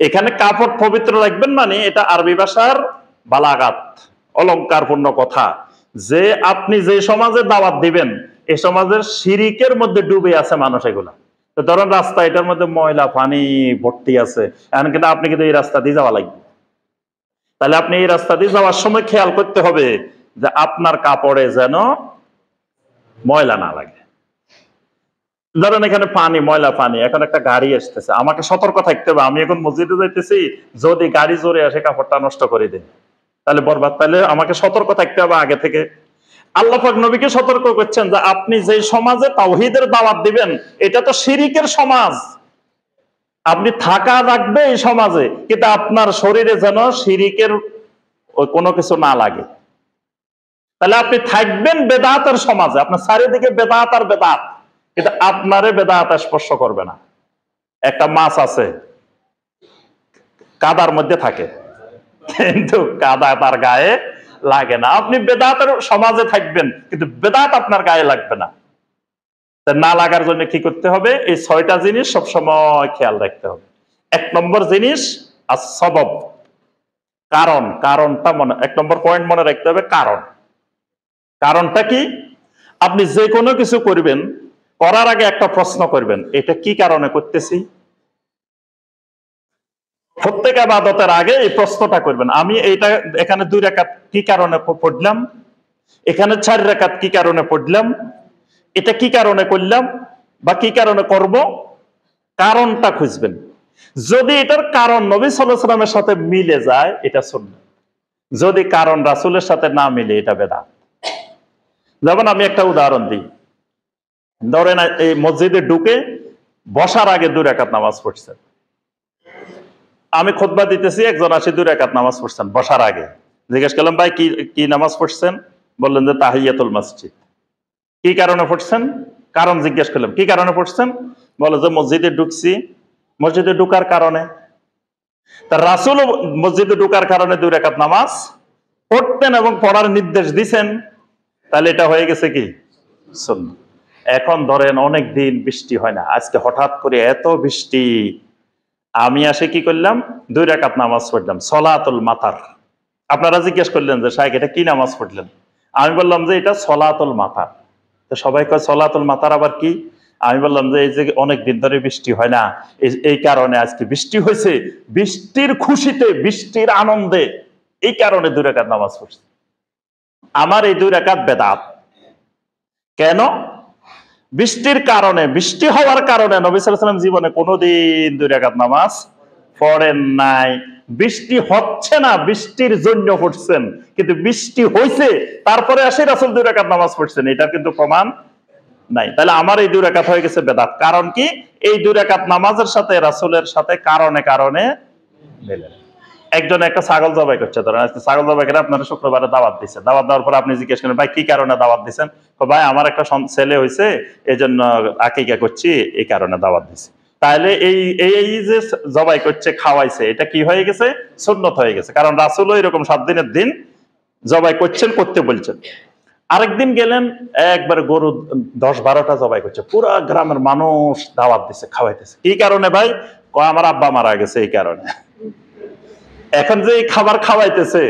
এখানে কাপড় পবিত্র রাখবেন মানে এটা আরবি ভাষার বালাগাত, অলংকারপূর্ণ কথা, যে আপনি যে সমাজে দাওয়াত দিবেন এই সমাজের শিরিকের মধ্যে ডুবে আছে মানুষ। এগুলা তো ধরেন রাস্তা, এটার মধ্যে ময়লা পানি ভর্তি আছে, এখন কিন্তু আপনি কিন্তু এই রাস্তা দিয়ে যাওয়া লাগবে। তাহলে আপনি এই রাস্তা দিয়ে যাওয়ার সময় খেয়াল করতে হবে যে আপনার কাপড়ে যেন ময়লা না লাগে। ধরেন এখানে পানি, ময়লা পানি, এখন একটা গাড়ি আসতেছে, আমাকে সতর্ক থাকতে হবে। আমি এখন মসজিদে যাইতেছি, যদি গাড়ি জোরে আসে কাপড়টা নষ্ট করে দেয় তাহলে বরবাদ। তাহলে আমাকে সতর্ক থাকতে হবে আগে থেকে। আল্লাহ পাক নবীকে সতর্ক করছেন যে আপনি যে সমাজে তাওহীদের দাওয়াত দিবেন এটা তো শিরিকের সমাজ। আপনি থাকা রাখবে এই সমাজে, কিন্তু আপনার শরীরে যেন শিরিকের কোনো কিছু না লাগে। তাহলে আপনি থাকবেন বেদাতের সমাজে, আপনার চারিদিকে বেদাত আর বেদাত, কিন্তু আপনারে বেদাত স্পর্শ করবে না। একটা মাছ আছে কাদার মধ্যে থাকে, কিন্তু কাদা তার গায়ে লাগে না। আপনি বেদাতের সমাজে থাকবেন, কিন্তু বেদাত আপনার গায়ে লাগবে না। না লাগার জন্য কি করতে হবে? এই 6টা জিনিস সবসময় খেয়াল রাখতে হবে। 1 নম্বর জিনিস আসবাব, কারণ। কারণটা মনে, 1 নম্বর পয়েন্ট মনে রাখতে হবে, কারণ। কারণটা কি? আপনি যে কোনো কিছু করবেন, করার আগে একটা প্রশ্ন করবেন, এটা কি কারণে করতেছি। প্রত্যেক ইবাদতের আগে এই প্রশ্নটা করবেন, আমি এইটা এখানে 2 রাকাত কি কারণে পড়লাম, এখানে 4 রাকাত কি কারণে পড়লাম, এটা কি কারণে করলাম বা কি কারণে করব, কারণটা খুঁজবেন। যদি এটার কারণ নবী সাল্লাল্লাহু আলাইহি ওয়াসাল্লামের সাথে মিলে যায় এটা সুন্নাত, যদি কারণ রাসূলের সাথে না মিলে এটা বেদাত। যেমন আমি একটা উদাহরণ দিই, ধরেন এই মসজিদে ঢুকে বসার আগে 2 রাকাত নামাজ পড়ছেন, আমি খুতবা দিতেছি, একজন আসে 2 রাকাত নামাজ পড়ছেন বসার আগে। জিজ্ঞেস করলাম ভাই কি নামাজ পড়ছেন? বললেন যে তাহিয়াতুল মসজিদ। কি কারণে পড়ছেন? কারণ জিজ্ঞেস করলাম কি কারণে পড়ছেন? বলে যে মসজিদে ঢুকছি, মসজিদে ঢুকার কারণে। তা রাসূল মসজিদে ঢোকার কারণে 2 রাকাত নামাজ পড়তেন এবং পড়ার নির্দেশ দিয়েছেন, তাহলে এটা হয়ে গেছে কি সুন্নাত। এখন ধরেন অনেক দিন বৃষ্টি হয় না, আজকে হঠাৎ করে এত বৃষ্টি, আমি আসে কি করলাম, 2 রাকাত নামাজ পড়লাম সলাতুল মাতার। আপনারা জিজ্ঞেস করলেন যে শাইখ এটা কি নামাজ পড়লেন, আমি বললাম যে এটা সলাতুল মাতার। তো সবাই কয় সলাতুল মাতার আবার কি? আমি বললাম যে এই যে অনেক দিন ধরে বৃষ্টি হয় না, এই কারণে আজকে বৃষ্টি হয়েছে, বৃষ্টির খুশিতে, বৃষ্টির আনন্দে, এই কারণে 2 রাকাত নামাজ পড়ছি। আমার এই 2 রাকাত বেদাত। কেন? বৃষ্টির কারণে, বৃষ্টি হওয়ার কারণে নবী সাল্লাল্লাহু আলাইহি ওয়াসাল্লাম জীবনে কোনোদিন 2 রাকাত নামাজ পড়েন নাই। বৃষ্টি হচ্ছে না, বৃষ্টির জন্য পড়ছেন, কিন্তু বৃষ্টি হয়েছে তারপরে আসে রাসূল 2 রাকাত নামাজ পড়ছেন, এটার কিন্তু প্রমাণ নাই। তাহলে আমার এই 2 রাকাত হয়ে গেছে বেদাত। কারণ কি? এই 2 রাকাত নামাজের সাথে রাসূলের সাথে কারণে কারণে মিলে। একজন একটা ছাগল জবাই করছে, ধরেন আজকে ছাগল জবাই করে আপনারা শুক্রবারে দাওয়াত দিচ্ছেন, দাওয়াত দেওয়ার পর আপনি জিজ্ঞেস করেন ভাই কি কারণে দাওয়াত দিচ্ছেন, ভাই আমার একটা ছেলে হয়েছে এই জন্য আকিকা করছি, এই কারণে দাওয়াত দিচ্ছি। তাহলে এই যে জবাই করছে, খাওয়াইছে, এটা কি হয়ে গেছে? সুন্নত হয়ে গেছে। কারণ রাসূলও এরকম 7 দিনের দিন জবাই করছেন, করতে বলছেন। আরেকদিন গেলেন একবার গরু 10-12টা জবাই করছে, পুরো গ্রামের মানুষ দাওয়াত দিচ্ছে, খাওয়াইতেছে। কি কারণে ভাই? আমার আব্বা মারা গেছে, এই কারণে। এখন যে খাবার খাওয়াইতেছে,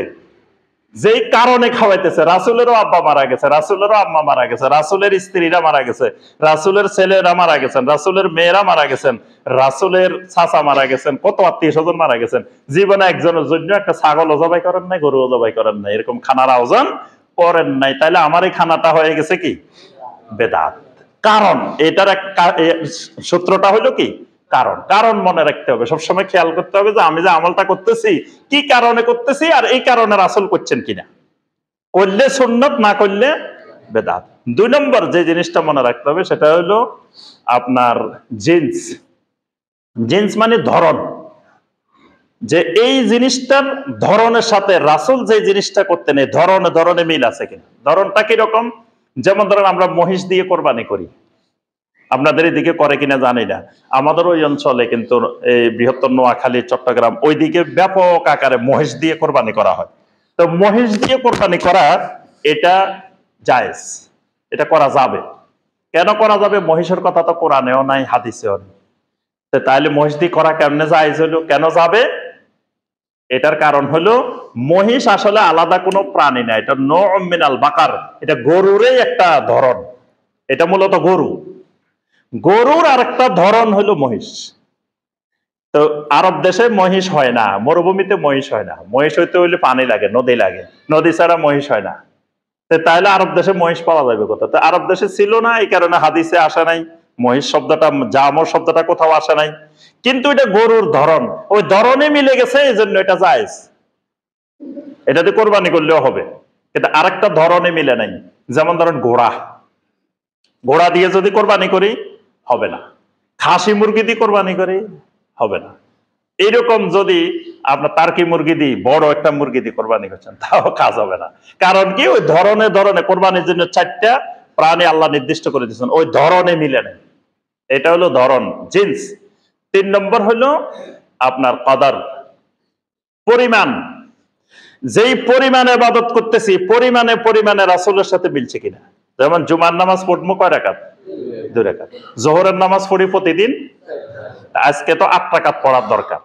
যেই কারণে খাওয়াইতেছে, রাসূলেরও আব্বা মারা গেছে, রাসূলেরও আম্মা মারা গেছে, রাসূলের স্ত্রীরা মারা গেছে, রাসূলের ছেলেরা মারা গেছেন, রাসূলের মেয়েরা মারা গেছেন, রাসূলের চাচা মারা গেছেন, কত আত্মীয় স্বজন মারা গেছেন। জীবনে একজনের জন্য একটা ছাগল জবাই করেন নাই, গরু জবাই করেন নাই, এরকম খানার আয়োজন করেন নাই। তাইলে আমার এই খানাটা হয়ে গেছে কি বেদাত। কারণ এটার সূত্রটা হলো কি কারণ। কারণ মনে রাখতে হবে, সবসময় খেয়াল করতে হবে যে আমি যে আমলটা করতেছি কি কারণে করতেছি, আর এই কারণে রাসূল করছেন কিনা। করলে সুন্নাত, না করলে বেদাত। 2 নম্বর যে জিনিসটা মনে রাখতে হবে সেটা হলো আপনার জিন্স। জিন্স মানে ধরন, যে এই জিনিসটার ধরনের সাথে রাসূল যে জিনিসটা করতেন এই ধরনে ধরনে মিল আছে কিনা। ধরনটা কিরকম? যেমন ধরেন আমরা মহিষ দিয়ে কোরবানি করি, আপনাদের এদিকে করে কিনা জানি না, আমাদের ওই অঞ্চলে কিন্তু এই বৃহত্তর নোয়াখালী, চট্টগ্রাম ওইদিকে ব্যাপক আকারে মহিষ দিয়ে কোরবানি করা হয়। তো মহিষ দিয়ে কোরবানি করা এটা জায়েজ, এটা করা যাবে। কেন করা যাবে? মহিষের কথা তো কোরআনেও নাই, হাদিসেও নেই। তাহলে মহিষ দিয়ে করা কেমনে জায়েজ হলো, কেন যাবে? এটার কারণ হলো মহিষ আসলে আলাদা কোনো প্রাণী না, এটা নউম মিনাল বাকার, এটা গরুরই একটা ধরন, এটা মূলত গরু। গরুর আরেকটা ধরন হলো মহিষ। তো আরব দেশে মহিষ হয় না, মরুভূমিতে মহিষ হয় না, মহিষ হইতে হইলে পানি লাগে, নদী লাগে, নদী ছাড়া মহিষ হয় না। তাহলে আরব দেশে মহিষ পাওয়া যাবে কোথাও? তো আরব দেশে ছিল না, এই কারণে হাদিসে আসে নাই মহিষ শব্দটা, জামর শব্দটা কোথাও আসে নাই। কিন্তু এটা গরুর ধরন, ওই ধরনে মিলে গেছে, এই জন্য এটা জায়েজ, এটাতে কোরবানি করলেও হবে। কিন্তু আরেকটা ধরনে মিলে নাই, যেমন ধরেন ঘোড়া, ঘোড়া দিয়ে যদি কোরবানি করি হবে না, খাসি মুরগি দিয়ে কোরবানি করি হবে না। এইরকম যদি আপনার টার্কি মুরগি দিয়ে, বড় একটা মুরগি দিয়ে কোরবানি করছেন, তাও কাজ হবে না। কারণ কি? ওই ধরনে ধরনে কোরবানির জন্য 4টা প্রাণী আল্লাহ নির্দিষ্ট করে দিয়েছেন, ওই ধরনে মিলে নেই। এটা হলো ধরন, জিন্স। 3 নম্বর হলো আপনার কদর, পরিমাণ। যেই পরিমাণে ইবাদত করতেছি পরিমাণে পরিমাণে রাসূলের সাথে মিলছে কিনা। যেমন জুমার নামাজ পড়বো কয় রাকাত? 2 রাকাত। জোহরের নামাজ পড়ি প্রতিদিন, আজকে তো 8 রাকাত পড়ার দরকার,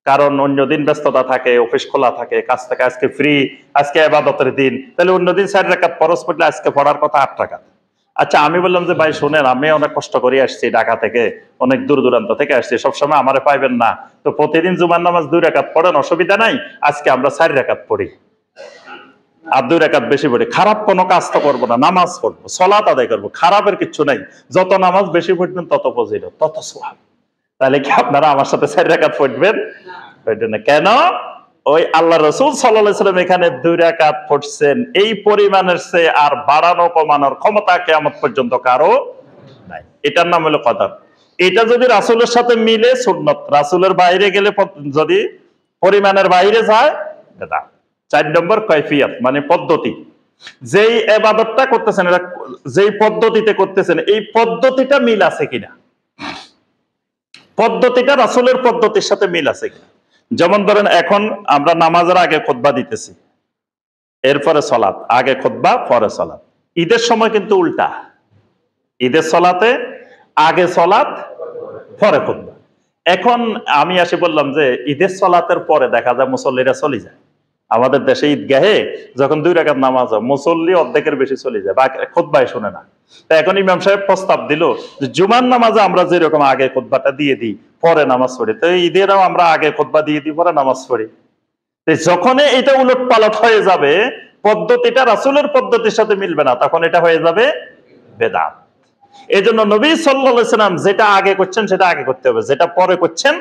কারণ অন্য দিন ব্যস্ততা থাকে, অফিস খোলা থাকে, কাজ থেকে আজকে ফ্রি, আজকে ইবাদতের দিন, তাহলে অন্যদিন 4 রাকাত ফরজ পড়লে আজকে পড়ার কথা 8 রাকাত। আচ্ছা, আমি বললাম যে ভাই শুনেন, আমি অনেক কষ্ট করে আসছি ঢাকা থেকে, অনেক দূর দূরান্ত থেকে আসছি, সবসময় আমারে পাইবেন না, তো প্রতিদিন জুমার নামাজ 2 রাকাত পড়েন, অসুবিধা নাই, আজকে আমরা 4 রাকাত পড়ি আর 2 রাকাত বেশি পড়ি। খারাপ কোনো কাজ তো করবো না, নামাজ পড়বো, সালাত আদায় করবো, খারাপের কিচ্ছু নাই। যত নামাজ বেশি পড়বেন তত ফজিলত, তত সওয়াব। তাহলে কি আপনারা আমার সাথে 4 রাকাত পড়বেন? না। কেন? ওই আল্লাহ রাসূল সাল্লাল্লাহু আলাইহি ওয়াসাল্লাম এখানে 2 রাকাত পড়ছেন, এই পরিমাণের চেয়ে আর বাড়ানো কমানোর ক্ষমতা কিয়ামত পর্যন্ত কারো নাই। এটার নাম হলো কদর। এটা যদি রাসূলের সাথে মিলে সুন্নাত, রাসূলের বাইরে গেলে, যদি পরিমাণের বাইরে যায় বেদাত। 4 নম্বর কাইফিয়াত, মানে পদ্ধতি। যেই ইবাদতটা করতেছেন, এটা যেই পদ্ধতিতে করতেছেন, এই পদ্ধতিটা মিল আছে কিনা, পদ্ধতিটা রাসূলের পদ্ধতির সাথে মিল আছে কিনা। যেমন ধরেন এখন আমরা নামাজের আগে খুতবা দিতেছি, এরপরে সলাৎ, আগে খুতবা পরে সলাৎ। ঈদের সময় কিন্তু উল্টা, ঈদের সলাতে আগে সলাৎ পরে খুতবা। এখন আমি আসি বললাম যে ঈদের সলাতের পরে দেখা যায় মুসল্লিরা চলে যায়। আমাদের দেশে ঈদগাহে যখন 2 রাকাত নামাজ হয়, মুসল্লি অর্ধেকের বেশি চলে যায়, বা খুতবাই শুনে না। তো এখন ইমাম সাহেব প্রস্তাব দিল যে জুমার নামাজে আমরা যেরকম আগে খুতবাটা দিয়ে দিই, পরে নামাজ পড়ি, তো ঈদেরও আমরা আগে খুতবা দিয়ে দিই, পরে নামাজ পড়ি। যখন এটা উলট পালট হয়ে যাবে, পদ্ধতিটা রাসূলের পদ্ধতির সাথে মিলবে না, তখন এটা হয়ে যাবে বেদাত। এই জন্য নবী সাল্লাল্লাহু আলাইহি সাল্লাম যেটা আগে করছেন সেটা আগে করতে হবে, যেটা পরে করছেন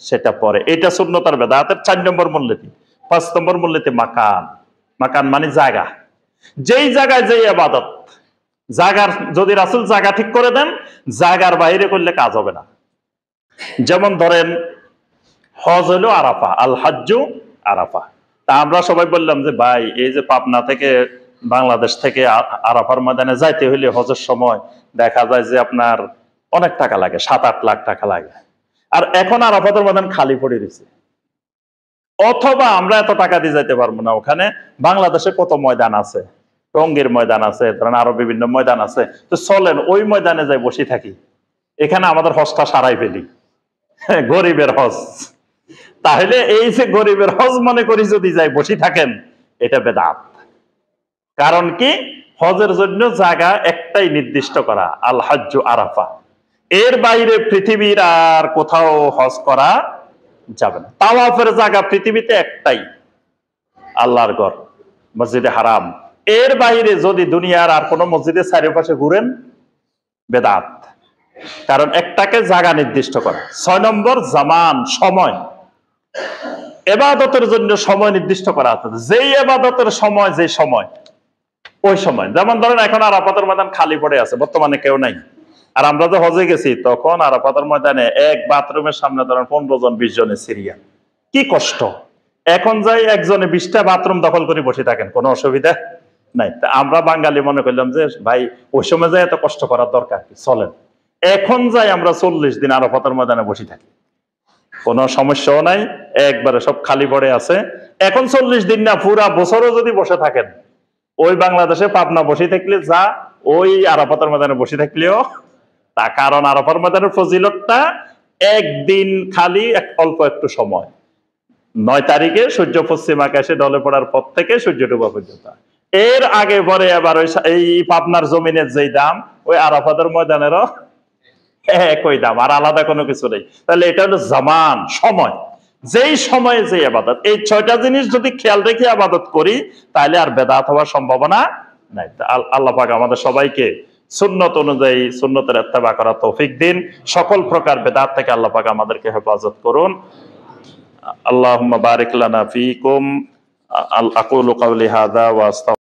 সেটা পরে। এটা সুন্নত আর বেদাতের 4 নম্বর মূলনীতি। 5 নম্বর মূলনীতি মাকান। মাকান মানে জায়গা। যেই জায়গায় যেই ইবাদত, জায়গার যদি রাসূল জায়গা ঠিক করে দেন, জায়গার বাইরে করলে কাজ হবে না। যেমন ধরেন হজ হলো আরাফা, আল হাজ্জু আরাফা। তা আমরা সবাই বললাম যে ভাই এই যে পাবনা থেকে বাংলাদেশ থেকে আরাফার ময়দানে যাইতে হইলে হজের সময় দেখা যায় যে আপনার অনেক টাকা লাগে, 7-8 লাখ টাকা লাগে। আর এখন আরাফাতের ময়দান খালি পড়ে রয়েছে। অথবা আমরা এত টাকা দিয়ে যাইতে পারবো না, ওখানে বাংলাদেশে কত ময়দান আছে, টঙ্গীর ময়দান আছে, ধরেন আরো বিভিন্ন ময়দান আছে, তো চলেন ওই ময়দানে যাই বসে থাকি, এখানে আমাদের হজটা সারাই ফেলি, গরিবের হজ। তাহলে এই যে গরিবের হজ মনে করি যদি যাই বসে থাকেন, এটা বেদাত। কারণ কি, হজের জন্য জায়গা একটাই নির্দিষ্ট করা, আল হাজ্জু আরাফা। এর বাইরে পৃথিবীর আর কোথাও হজ করা যাবে না। তাওয়াফের জায়গা পৃথিবীতে একটাই, আল্লাহর ঘর, মসজিদে হারাম। এর বাইরে যদি দুনিয়ার আর কোন মসজিদের চারিপাশে ঘুরেন, বেদাত। কারণ একটাকে জায়গা নির্দিষ্ট করা। 6 নম্বর জামান, সময়। এবাদতের জন্য সময় নির্দিষ্ট করা আছে, যেই এবাদতের সময় যে সময়, ওই সময়। যেমন ধরেন এখন আরাফাতের ময়দান খালি পড়ে আছে, বর্তমানে কেউ নাই। আর আমরা যে হজে গেছি তখন আরাফাতের ময়দানে এক বাথরুমের সামনে ধরেন 15 জন 20 জনের সিরিয়া, কি কষ্ট। এখন যাই একজনে 20টা বাথরুম দখল করে বসে থাকেন, কোনো অসুবিধা নাই। তা আমরা বাঙালি মনে করলাম যে ভাই ওই সময় যাই এত কষ্ট করার দরকার কি, চলেন এখন যাই আমরা 40 দিন আরাফাতের ময়দানে বসে থাকি, কোনো সমস্যাও নাই, একবারে সব খালি পড়ে আছে। এখন 40 দিন না, পুরা বছরও যদি বসে থাকেন, ওই বাংলাদেশে পাবনা বসে থাকলে যা, ওই আরাফাতের ময়দানে বসে থাকলেও তা। কারণ আরাফার ময়দানের ফজিলতটা একদিন খালি, অল্প একটু সময়। 9 তারিখে সূর্য পশ্চিম আকাশে ঢলে পড়ার পর থেকে সূর্য ডোবা পর্যন্ত, এর আগে পরে আবার এই পাবনার জমিনের যেই দাম, ওই আরাফাতের ময়দানেরও একই দাম, আর আলাদা কোনো কিছু নেই। তাহলে এটা হলো জামান, সময়। যেই সময়ে যে আবাদত, এই 6টা জিনিস যদি খেয়াল রেখে আবাদত করি, তাহলে আর বেদাত হওয়ার সম্ভাবনা নাই। আল্লাহ পাক আমাদের সবাইকে সুন্নত অনুযায়ী সুন্নতের ইত্তেবা করার তৌফিক দিন। সকল প্রকার বেদাত থেকে আল্লাহ পাক আমাদেরকে হেফাজত করুন। আল্লাহুম্মা বারিক লানা ফীকুম। আকুলু কাওলি হাযা ওয়া